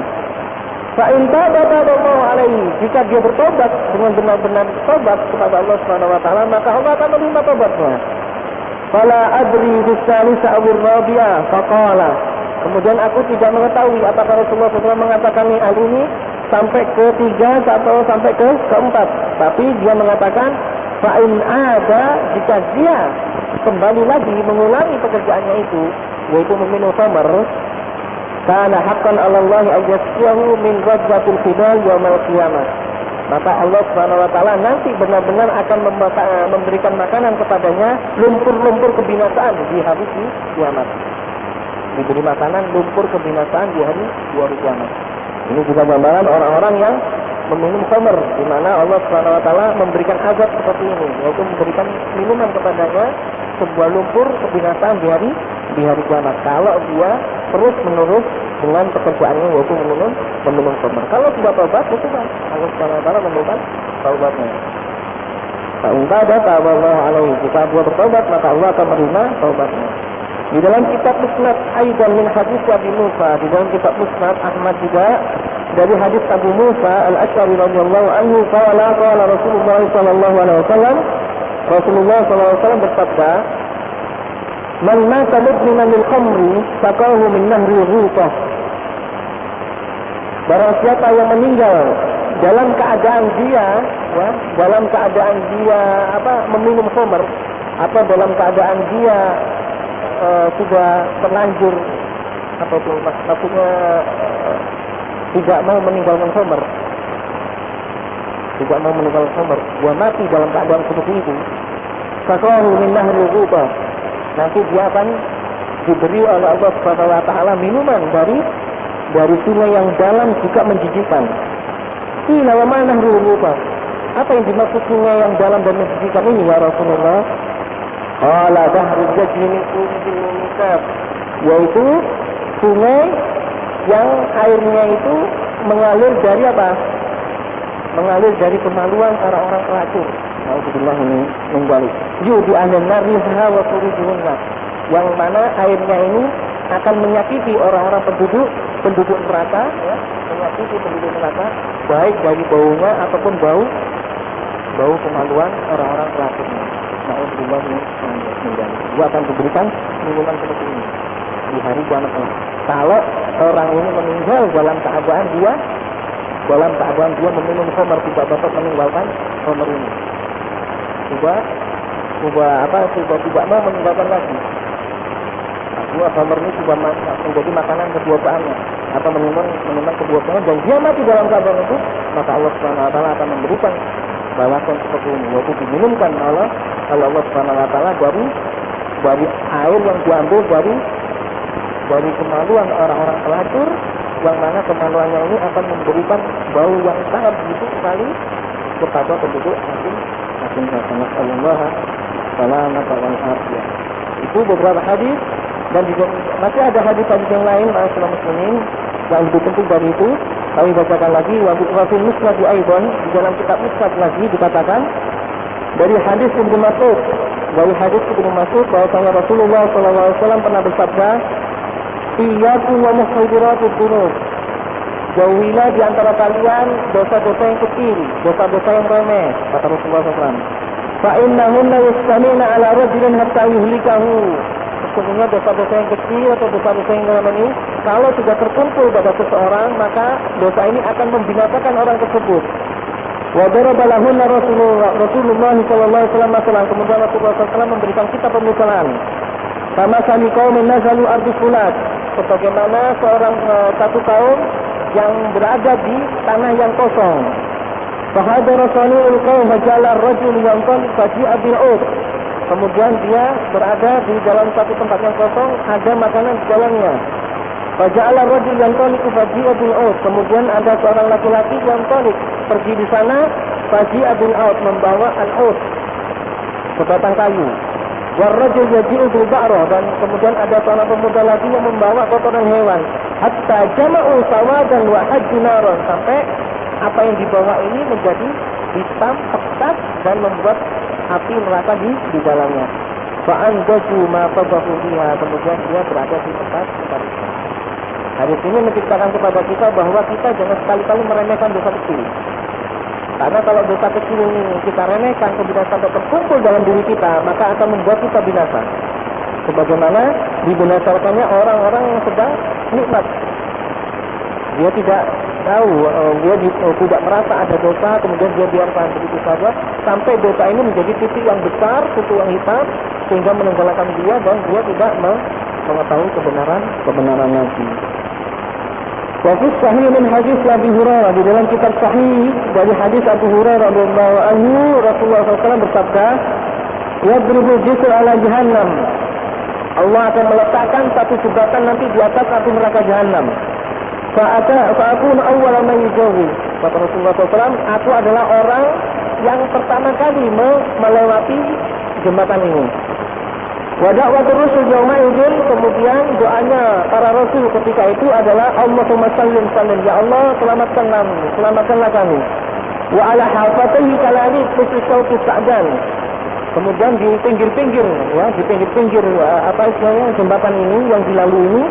Speaker 1: Fa in taaba alaihi, jika dia bertobat dengan benar-benar tobat kepada Allah Subhanahu wa taala, maka Allah akan menerima tobatnya. Fala adri bisalisa awir rabi'ah faqala, kemudian aku tidak mengetahui apakah Rasulullah SAW mengatakan hal ini sampai ke 3 atau sampai ke 4, tapi dia mengatakan fa in ada, jika dia kembali lagi mengulangi pekerjaannya itu, yaitu meminum khamr, kana haqqan 'ala Allah ay yasqiyahu min ghadbatil khibal yaumil qiyamah, maka Allah Subhanahu wa taala nanti benar-benar akan memberikan makanan kepadanya lumpur-lumpur kebinasaan di hari kiamat. Diberi makanan lumpur kebinasaan di hari kiamat. Ini juga gambaran orang-orang yang meminum khamr, di mana Allah Subhanahu wa taala memberikan azab seperti ini, yaitu memberikan minuman kepadanya sebuah lumpur kebinasaan di hari kiamat kalau dia terus menerus dengan pekerjaannya, yaitu meminum khamr. Kalau sudah taubat, itu Allah Subhanahu wa taala memberikan taubatnya. Taubat Allah alaihi, jika dia bertobat maka Allah akan menerima taubatnya. Di dalam kitab Musnad aidan min hadis Abi Musa, di dalam kitab Musnad Ahmad juga dari hadis Abu Musa Al-Asy'ari radhiyallahu anhu, qala Rasulullah sallallahu alaihi wasallam, Rasulullah sallallahu alaihi wasallam bersabda, man mata mudminan lil khamri saqahu min nahri ghutah. Barang siapa yang meninggal dalam keadaan dia meminum khamr, atau dalam keadaan dia sudah terlanjur, apa itu maksudnya, tidak mau meninggalkan khamr, dia mati dalam keadaan seperti itu, saqahu min nahri ghutah, nanti dia akan diberi oleh Allah Subhanahu wa taala minuman dari sungai yang dalam juga menjijikkan. Qila wa ma nahrul muta? Apa yang dimaksud sungai yang dalam dan mensucikan ini ya Rasulullah? Qala bahrul jajri min urijil mumisat, yaitu sungai yang airnya itu mengalir dari apa? Mengalir dari kemaluan orang-orang pelacur. Alhamdulillah ini menggalik. Yubi ahlan nar riha wa turijunna, yang mana airnya ini akan menyakiti orang-orang penduduk neraka, ya, menyakiti penduduk neraka, baik dari baunya ataupun bau kemaluan orang-orang pelacurnya. Alhamdulillah ini menggalik. Dia akan diberikan minuman seperti ini di hari kiamat. Kalau orang ini meninggal dalam keadaan dia meminum khamar, tidak dapat meninggalkan khamar ini. Sudah tidak mau meninggalkan lagi. Artinya khamar ini sudah menjadi makanan kebiasaannya atau minuman kebiasaannya, dan dia mati dalam keadaan itu, maka Allah Subhanahu wa taala akan memberikan balasan seperti ini, yaitu diminumkan oleh Allah Subhanahu wa taala dari air yang diambil dari kemaluan orang-orang pelacur, yang mana kemaluannya ini akan memberikan bau yang sangat begitu sekali kepada penduduk asing Allah salamata wal afiyah. Itu beberapa hadis, dan juga masih ada hadis-hadis yang lain ma'asyiral muslimin yang lebih penting dari itu. Kami bacakan lagi wa fil musnad aidan, di dalam kitab musnad lagi dikatakan dari hadis Ibnu Mas'ud, bahwasanya Rasulullah sallallahu alaihi wasallam pernah bersabda, "Iyyakum wa muhadiratud dzunub." Jauhilah di antara kalian dosa-dosa yang kecil, dosa-dosa yang remeh, kata Rasulullah SAW. Fa innahunna yastamina ala rajulin hatta yuhlikahu. Sesungguhnya dosa-dosa yang kecil atau dosa-dosa yang remeh ini, kalau sudah terkumpul pada seseorang, maka dosa ini akan membinasakan orang tersebut. Wa daraba lahunna Rasulullah sallallahu alaihi wasallam masalan. Kemudian Rasulullah SAW memberikan kita pemisalan. Sama kali kaum nazalu ardi fulat, sebagaimana satu kaum yang berada di tanah yang kosong. Fahadara sani'ul qaum fajala ar-rajul yanṭaliq faji'a bil-'ud. Kemudian dia berada di dalam satu tempat yang kosong, ada makanan di dalamnya. Faja'ala ar-rajul yanṭaliq faji'a bil-'ud. Kemudian ada seorang laki-laki yang pergi di sana, faji'a bil-'ud, membawa al-'ud, sebatang kayu. Warrajul yaji'u bil ba'rah, dan kemudian ada seorang pemuda lagi yang membawa kotoran hewan. Hatta jama'u sawadan wa hajju naran, sampai apa yang dibawa ini menjadi hitam pekat dan membuat api neraka di dalamnya. Fa anjaju ma tabahu biha, kemudian dia berada di tempat itu. Hadis ini menceritakan kepada kita bahwa kita jangan sekali-kali meremehkan dosa kecil. Karena kalau dosa kecil ini kita remehkan, kemudian sampai terkumpul dalam diri kita, maka akan membuat kita binasa. Sebagaimana dibinasakannya orang-orang yang sedang nikmat. Dia tidak tahu, dia tidak merasa ada dosa, kemudian dia biarkan begitu saja, sampai dosa ini menjadi titik yang besar, titik yang hitam, sehingga menenggelamkan dia, dan dia tidak mengetahui kebenarannya. Wafis sahih min hadis Abu Hurairah, di dalam kitab sahih dari hadis Abu Hurairah radhiyallahu anhu, Rasulullah SAW bersabda, "Yadribu jisr ala jahannam." Allah akan meletakkan satu jembatan nanti di atas api neraka jahannam. Fa'akun awwala man yujawi. Kata Rasulullah SAW, aku adalah orang yang pertama kali melewati jembatan ini. Wa da'watur rusul yauma idzin, kemudian doanya para rasul ketika itu adalah Allahumma sallim, ya Allah selamatkanlah kami. Wa ala hafatihi kalali tusauqi sa'dan. Kemudian di pinggir-pinggir apa istilahnya jembatan ini yang dilalui ini,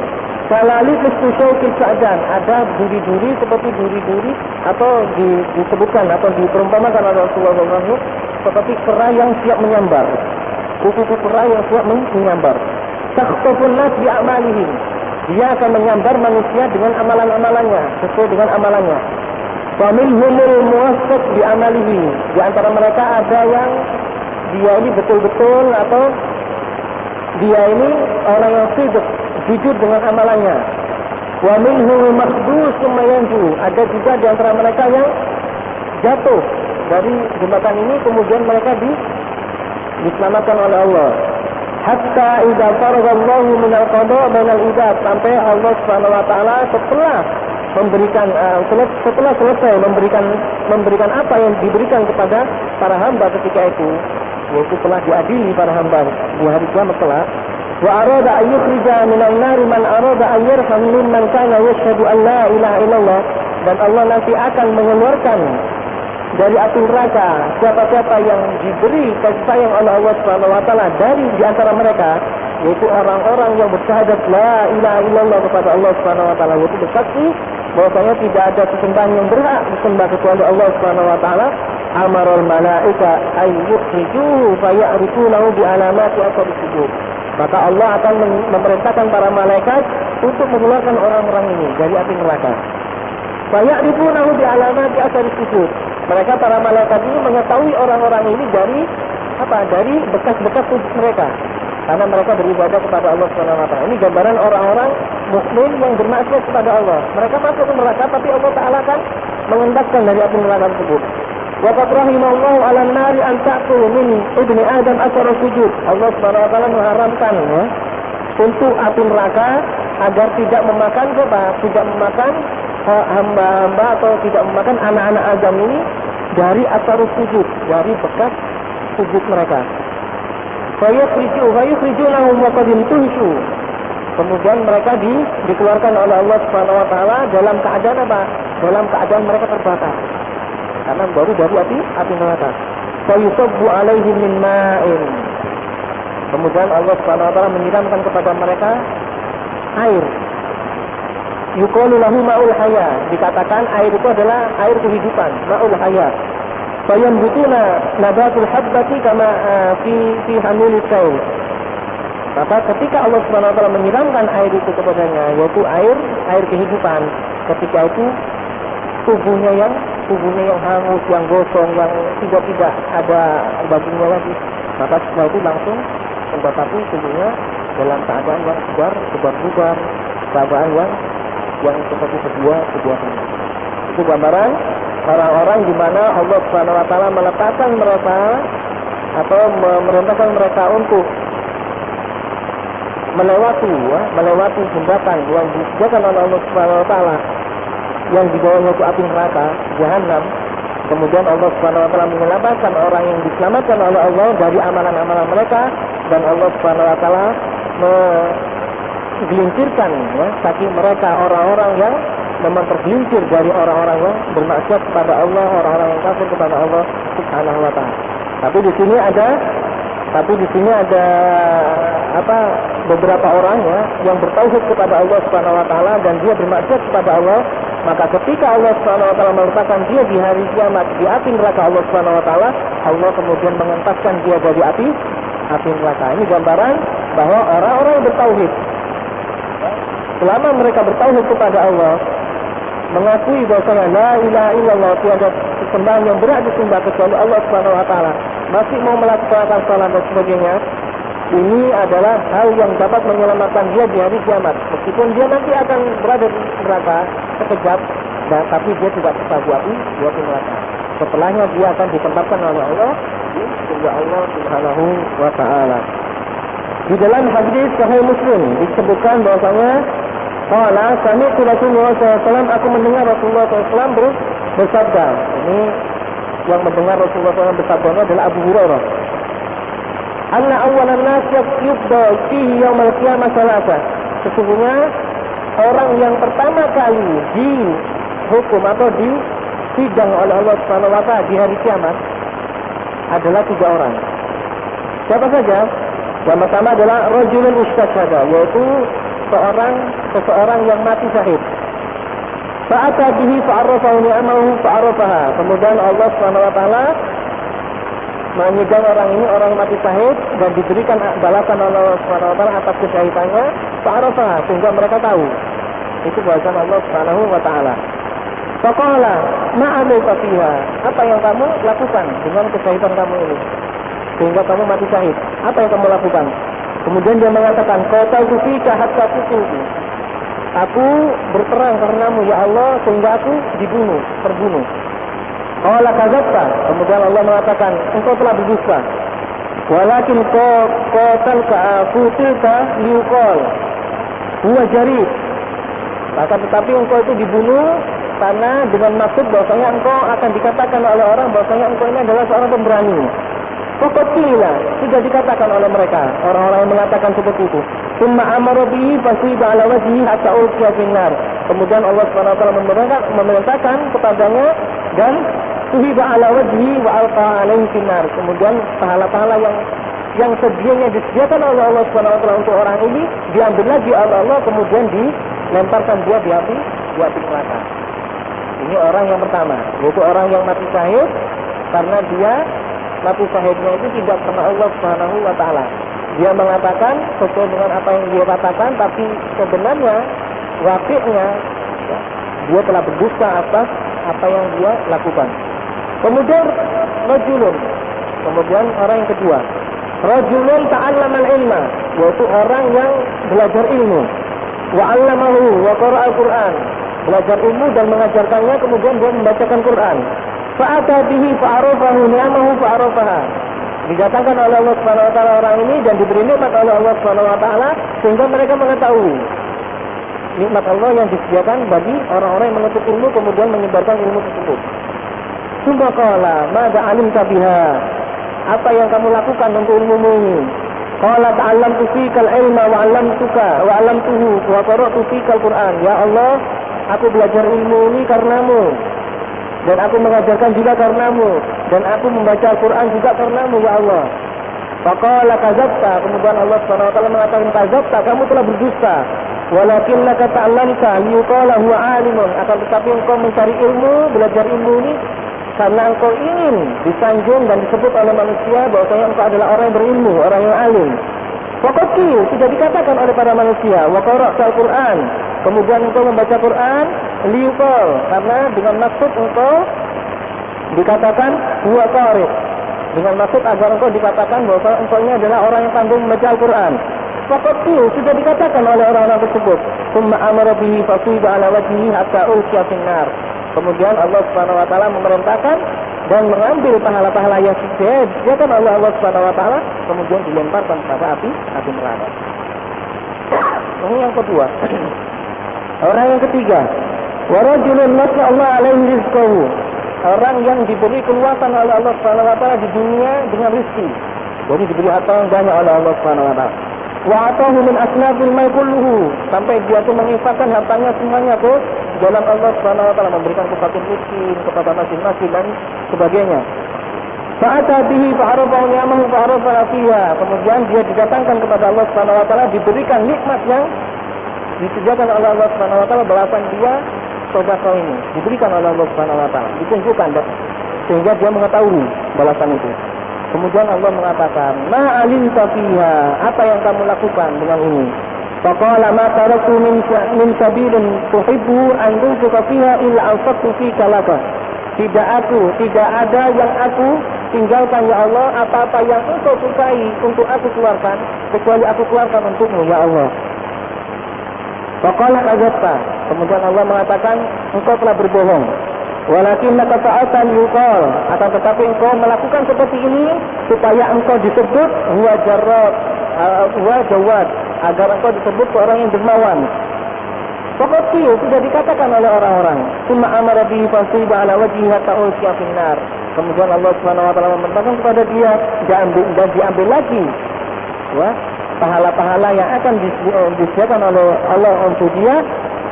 Speaker 1: kalali tusauqi sa'dan, ada duri-duri seperti duri-duri, atau disebutkan atau diperumpamakan oleh Rasulullah SAW seperti kera yang siap menyambar. Kuku-kuku kera yang siap menyambar. Takhṭafun nas bi a'malihim. Dia akan menyambar manusia dengan amalan-amalannya, sesuai dengan amalannya. Wa minhumul muwaffaq bi amalihi. Di antara mereka ada yang dia ini betul-betul, atau dia ini orang yang jujur dengan amalannya. Wa minhumul makhdus tsumma yanju. Ada juga di antara mereka yang jatuh dari jembatan ini, kemudian mereka diselamatkan oleh Allah. Hatta idza faragallahu minal qada' bainal ibad, sampai Allah Subhanahu wa taala setelah memberikan setelah selesai memberikan apa yang diberikan kepada para hamba ketika itu, yaitu telah diadili para hamba di hari kiamat kelak. Wa arada an yukhrija minan nari man arada an yarham mimman kana yashhadu an la ilaha illallah, dan Allah nanti akan mengeluarkan dari api neraka siapa-siapa yang diberi kasih sayang oleh Allah Subhanahu wa taala dari di antara mereka, yaitu orang-orang yang bersyahadat la ilaha illallah kepada Allah Subhanahu wa taala, yaitu bersaksi bahwasanya tidak ada sesembahan yang berhak disembah kecuali Allah Subhanahu wa taala. Amarul malaika ay yukhrijuhu faya'rifunahu bi alamati ashabi sujud. Maka Allah akan memerintahkan para malaikat untuk mengeluarkan orang-orang ini dari api neraka. Faya'rifunahu bi alamati ashabi sujud. Mereka para malaikat ini mengetahui orang-orang ini dari apa? Dari bekas-bekas sujud mereka. Karena mereka beribadah kepada Allah Subhanahu wa taala. Ini gambaran orang-orang mukmin yang bermaksiat kepada Allah. Mereka masuk ke neraka, tapi Allah Taala akan mengendapkan dari api neraka tersebut. Wa qad rahimallahu 'alan nari an ta'kulu min ibni Adam asara sujud. Allah Subhanahu wa taala mengharamkan ya, untuk api neraka agar tidak memakan tidak memakan hamba-hamba atau tidak memakan anak-anak Adam ini dari asarus sujud, dari bekas sujud mereka. Fayukhrijunahum wa qad intuhishu. Kemudian mereka dikeluarkan oleh Allah Subhanahu wa taala dalam keadaan apa? Dalam keadaan mereka terbakar. Karena baru dari api neraka. Fayusabbu alaihim min ma'in. Kemudian Allah Subhanahu wa taala menyiramkan kepada mereka air. Yuqalu lahu ma'ul haya. Dikatakan air itu adalah air kehidupan, ma'ul haya. Fayambutuna nabatul habbati kama fi hamilis sail. Maka ketika Allah Subhanahu wa taala menyiramkan air itu kepadanya, yaitu air kehidupan, ketika itu tubuhnya yang hangus, yang gosong, yang tidak ada dagingnya lagi. Maka setelah itu langsung mendapati tubuhnya dalam keadaan yang bugar, keadaan yang seperti sebuah itu gambaran orang-orang di mana Allah Subhanahu wa taala meletakkan mereka atau memerintahkan mereka untuk melewati jembatan yang disediakan oleh Allah Subhanahu wa taala yang di bawahnya itu api neraka Jahannam. Kemudian Allah Subhanahu wa taala menyelamatkan orang yang diselamatkan oleh Allah dari amalan-amalan mereka, dan Allah Subhanahu wa taala menggelincirkan ya, kaki mereka orang-orang yang memang tergelincir dari orang-orang yang bermaksiat kepada Allah, orang-orang yang kafir kepada Allah Subhanahu wa taala. Tapi di sini ada beberapa orang ya yang bertauhid kepada Allah Subhanahu wa taala dan dia bermaksiat kepada Allah. Maka ketika Allah Subhanahu wa taala meletakkan dia di hari kiamat di api neraka Allah Subhanahu wa taala, Allah kemudian mengentaskan dia dari api neraka. Ini gambaran bahwa orang-orang yang bertauhid, selama mereka bertauhid kepada Allah, mengakui bahwasanya la ilaha illallah, tiada sembahan yang berhak disembah kecuali Allah Subhanahu wa taala, masih mau melaksanakan salat dan sebagainya, ini adalah hal yang dapat menyelamatkan dia di hari kiamat. Meskipun dia nanti akan berada di neraka sekejap, tapi dia tidak tersabu api neraka. Setelahnya dia akan ditempatkan oleh Allah di surga Allah Subhanahu wa taala. Di dalam hadis Sahih Muslim disebutkan bahwasanya qala sami'tu Rasulullah SAW, aku mendengar Rasulullah SAW bersabda. Ini yang mendengar Rasulullah SAW bersabda adalah Abu Hurairah. Anna awwalan nas yubda fihi yaumil qiyamah salasa. Sesungguhnya orang yang pertama kali dihukum atau disidang oleh Allah Subhanahu wa taala di hari kiamat adalah 3 orang. Siapa saja? Yang pertama adalah rajulun ustasyhada, yaitu seseorang yang mati syahid. Fa'ata bihi fa'arafahu ni'amahu fa'arafaha. Kemudian Allah Subhanahu wa taala menyidang orang ini, orang mati syahid, dan diberikan balasan oleh Allah Subhanahu wa taala atas kesyahidannya, fa'arafaha, sehingga mereka tahu itu balasan Allah Subhanahu wa taala. Faqala ma'alayka fiha, apa yang kamu lakukan dengan kesyahidan kamu ini sehingga kamu mati syahid? Apa yang kamu lakukan? Kemudian dia mengatakan, qataltu fika hatta tuqtu. Aku berperang karenamu ya Allah sehingga aku terbunuh. Qala kadzabta. Kemudian Allah mengatakan, engkau telah berdusta. Walakin qatalka futilka liuqal huwa jarid. Maka tetapi engkau itu dibunuh karena dengan maksud bahwasanya engkau akan dikatakan oleh orang bahwasanya engkau ini adalah seorang pemberani. Pokoknya sudah dikatakan oleh mereka, orang-orang yang mengatakan seperti itu. Summa amara bihi fasiba ala wajhihi hatta ulqiya finnar. Kemudian Allah SWT memerintahkan kepadanya dan suhiba ala wajhihi wa alqa alaihi finnar. Kemudian pahala-pahala yang sedianya disediakan oleh Allah SWT untuk orang ini diambil lagi oleh Allah, kemudian dilemparkan dia di api neraka. Ini orang yang pertama, yaitu orang yang mati syahid karena dia mati syahidnya itu tidak karena Allah Subhanahu wa taala. Dia mengatakan sesuai dengan apa yang dia katakan, tapi sebenarnya waqi'nya dia telah berdusta atas apa yang dia lakukan. Kemudian rajulun, kemudian orang yang kedua, rajulun ta'allamal ilma, yaitu orang yang belajar ilmu, wa 'allamahu wa qara'al Qur'an, belajar ilmu dan mengajarkannya, kemudian dia membacakan Quran. Fa'ata bihi fa'arafahu ni'amahu fa'arafaha. Didatangkan oleh Allah Subhanahu wa taala orang ini dan diberi nikmat oleh Allah Subhanahu wa taala sehingga mereka mengetahui nikmat Allah yang disediakan bagi orang-orang yang menuntut ilmu kemudian menyebarkan ilmu tersebut. Summa qala, "Madza 'alimta biha?" Apa yang kamu lakukan untuk ilmumu ini? Qala ta'allamtu fikal ilma wa 'allamtuka wa 'allamtuhu wa qara'tu fikal Qur'an. Ya Allah, aku belajar ilmu ini karenamu dan aku mengajarkan juga karenamu dan aku membaca Al-Quran juga karenamu ya Allah. Faqala kadzabta, kemudian Allah Subhanahu wa taala mengatakan kadzabta, kamu telah berdusta. Walakinnaka ta'allamta liyuqala huwa 'alimun, akan tetapi engkau mencari ilmu, belajar ilmu ini karena engkau ingin disanjung dan disebut oleh manusia bahwasanya engkau adalah orang yang berilmu, orang yang alim. Faqati sudah dikatakan oleh para manusia, wa qara'ta Al-Quran, kemudian engkau membaca Quran, liyuqal, karena dengan maksud engkau dikatakan huwa qari', dengan maksud agar engkau dikatakan bahwa engkau ini adalah orang yang pandai membaca Al-Quran. Faqati sudah dikatakan oleh orang-orang tersebut. Summa amara bihi fasiba ala wajhihi hatta ulqiya finnar. Kemudian Allah Subhanahu wa taala memerintahkan dan mengambil pahala-pahala yang disediakan oleh Allah Subhanahu wa taala kemudian dilemparkan kepada api neraka. Ini yang kedua. Orang yang ketiga, wa rajulun nasa Allah alaihi rizqahu. Orang yang diberi keluasan oleh Allah Subhanahu wa taala di dunia dengan rezeki. Jadi diberi harta yang banyak oleh Allah Subhanahu wa taala. Wa atahu min asnafil mal kulluhu, sampai dia itu menginfakkan hartanya semuanya ke jalan Allah Subhanahu wa taala, memberikan kepada miskin, kepada masing-masing dan sebagainya. Fa'ata bihi fa'arafahu ni'amahu fa'arafa fiha. Kemudian dia didatangkan kepada Allah Subhanahu wa taala, diberikan nikmat yang disediakan oleh Allah Subhanahu wa taala, balasan dia sedekah ini diberikan oleh Allah Subhanahu wa taala, ditunjukkan sehingga dia mengetahui balasan itu. Kemudian Allah mengatakan, "Ma alimta fiha?" Apa yang kamu lakukan dengan ini? Faqala ma taraktu min sabilin tuhibbu an tunfiqa fiha illa anfaqtu fika laka. Tidak ada yang aku tinggalkan ya Allah, apa-apa yang engkau sukai untuk aku keluarkan kecuali aku keluarkan untukmu ya Allah. Faqala kadzabta. Kemudian Allah mengatakan, engkau telah berbohong. Walakinnaka ta'atan yuqal, akan tetapi engkau melakukan seperti ini supaya engkau disebut huwa jarrad, huwa jawad, agar engkau disebut seorang yang dermawan. Pokoknya sudah dikatakan oleh orang-orang. Summa amara bihi fasiba ala wajhihi hatta ulqiya finnar. Kemudian Allah Subhanahu wa taala memerintahkan kepada dia diambil lagi pahala-pahala yang akan disediakan oleh Allah untuk dia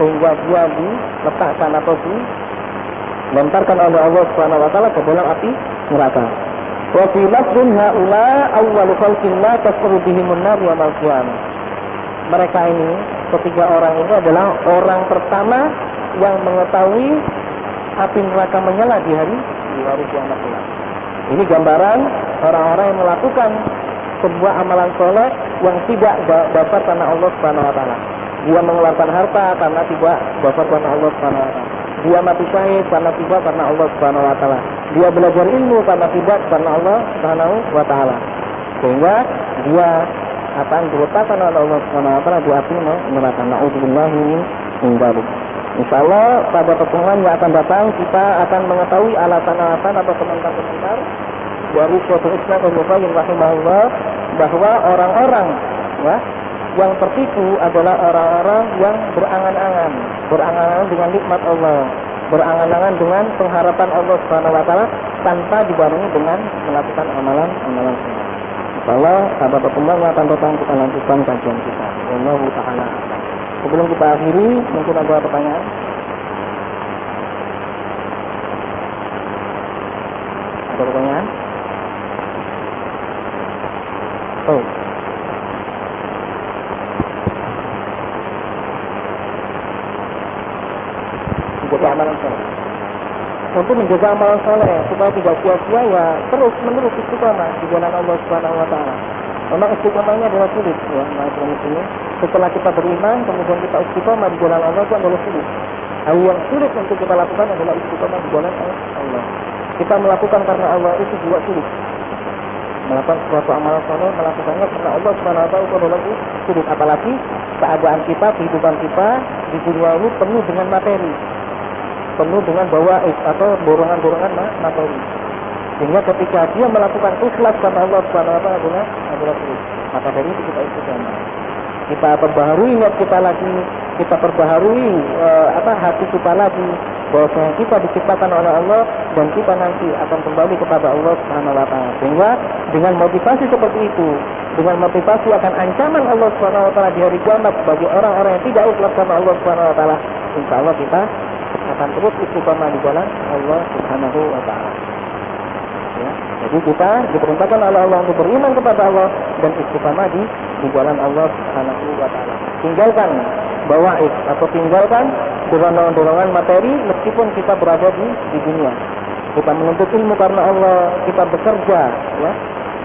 Speaker 1: sehingga dia diletakkan atau dilemparkan oleh Allah Subhanahu wa taala ke dalam api neraka. Wa fi lafdhin haula awwalu khalqillah tasru bihimun nar yaumil qiyamah. Mereka ini, ketiga orang ini adalah orang pertama yang mengetahui api neraka menyala di hari kiamat kelak. Ini gambaran orang-orang yang melakukan sebuah amalan soleh yang tidak dapat karena Allah Subhanahu wa taala. Dia mengeluarkan harta karena tidak dapat karena Allah Subhanahu wa taala. Dia mati syahid karena tidak karena Allah Subhanahu wa taala. Dia belajar ilmu karena tidak karena Allah Subhanahu wa taala. Sehingga dia akan diletakkan oleh Allah Subhanahu wa taala di api neraka. Nauzubillahi min dzalik. Insyaallah pada pertemuan yang akan datang kita akan mengetahui alasan-alasan atau komentar-komentar dari Syekhul Islam Ibnu Qayyim rahimahullah bahwa orang-orang yang tertipu adalah orang-orang yang berangan-angan berangan-angan dengan nikmat Allah, berangan-angan dengan pengharapan Allah Subhanahu wa taala tanpa dibarengi dengan melakukan amalan-amalan sunnah. Insyaallah pada pertemuan yang akan datang kita lanjutkan kajian kita. Wallahu taala a'lam. Sebelum kita akhiri, mungkin ada pertanyaan? Ada pertanyaan? Oh. Menjaga amalan soleh. Untuk menjaga amalan soleh supaya tidak sia-sia ya terus menerus istiqomah di jalan Allah Subhanahu wa taala. Memang istiqomahnya adalah sulit ya, ini. Setelah kita beriman kemudian kita istiqomah di jalan Allah itu adalah sulit. Hal yang sulit untuk kita lakukan adalah istiqomah di jalan Allah. Kita melakukan karena Allah itu juga sulit. Melakukan suatu amalan soleh, melakukannya karena Allah Subhanahu wa taala itu adalah sulit. Apalagi keadaan kita, kehidupan kita di dunia ini penuh dengan materi, penuh dengan bawa'id atau dorongan-dorongan materi. Sehingga ketika dia melakukan ikhlas karena Allah Subhanahu wa taala adalah sulit. Maka dari itu kita istiqomah. Kita perbaharui niat kita lagi, kita perbaharui hati kita lagi, bahwasanya kita diciptakan oleh Allah dan kita nanti akan kembali kepada Allah Subhanahu wa taala. Sehingga dengan motivasi seperti itu, dengan motivasi akan ancaman Allah Subhanahu wa taala di hari kiamat bagi orang-orang yang tidak ikhlas karena Allah Subhanahu wa taala, insyaallah kita akan terus istiqomah di jalan Allah Subhanahu wa taala. Ya, jadi kita diperintahkan oleh Allah untuk beriman kepada Allah dan istiqomah di jalan Allah Subhanahu wa taala. Tinggalkan bawa'id atau tinggalkan dorongan-dorongan materi meskipun kita berada di dunia. Kita menuntut ilmu karena Allah, kita bekerja ya,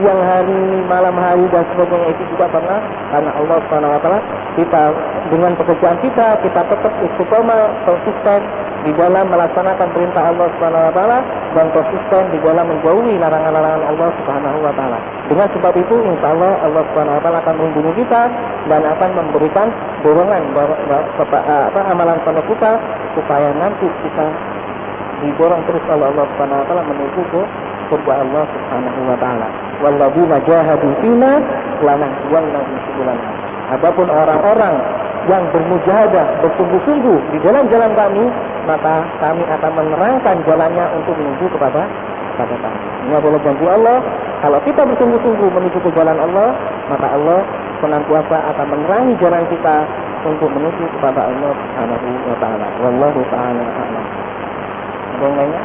Speaker 1: siang hari, malam hari dan sebagainya itu juga karena Allah Subhanahu wa taala. Kita dengan pekerjaan kita tetap istiqomah, konsisten di dalam melaksanakan perintah Allah Subhanahu wa taala dan konsisten di dalam menjauhi larangan-larangan Allah Subhanahu wa taala. Dengan sebab itu insyaallah Allah Subhanahu wa taala akan melindungi kita dan akan memberikan dorongan amalan soleh kita supaya nanti kita didorong terus oleh Allah Subhanahu wa taala menuju ke surga Allah Subhanahu wa taala. Walladzina jahadu fina lanahdiyannahum subulana. Adapun orang-orang yang bermujahadah, bersungguh-sungguh di dalam jalan kami, maka kami akan menerangkan jalannya untuk menuju kepada kami. Ini adalah janji Allah. Kalau kita bersungguh-sungguh menuju ke jalan Allah, maka Allah senantiasa akan menerangi jalan kita untuk menuju kepada Allah Subhanahu wa taala. Wallahu ta'ala a'lam. Ada yang lainnya?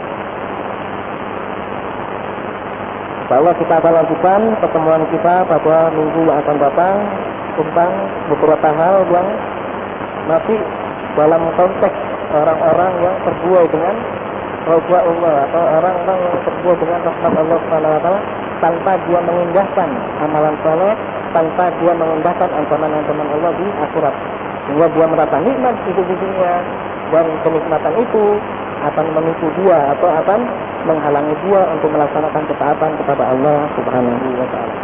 Speaker 1: Insyaallah kita akan lanjutkan pertemuan kita pada minggu yang akan datang tentang beberapa hal yang masih dalam konteks orang-orang yang terbuai dengan raja Allah atau orang-orang yang terbuai dengan rahmat Allah Subhanahu wa taala tanpa dia mengindahkan amalan saleh, tanpa dia mengindahkan ancaman-ancaman Allah di akhirat. Sehingga dia merasa nikmat hidup di dunia dan kenikmatan itu akan menipu dia atau akan menghalangi dia untuk melaksanakan ketaatan kepada Allah Subhanahu wa taala.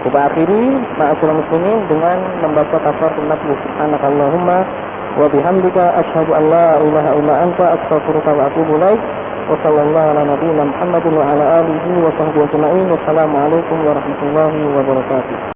Speaker 1: Kita akhiri ma'asyiral muslimin dengan membaca tafsir nafsi subhanakallahumma wa bihamdika asyhadu an la ilaha illa anta astaghfiruka wa atubu ilaik. Wa sallallahu ala nabiyyina Muhammadin wa ala alihi wa sahbihi ajma'in. Wassalamu alaikum warahmatullahi wabarakatuh.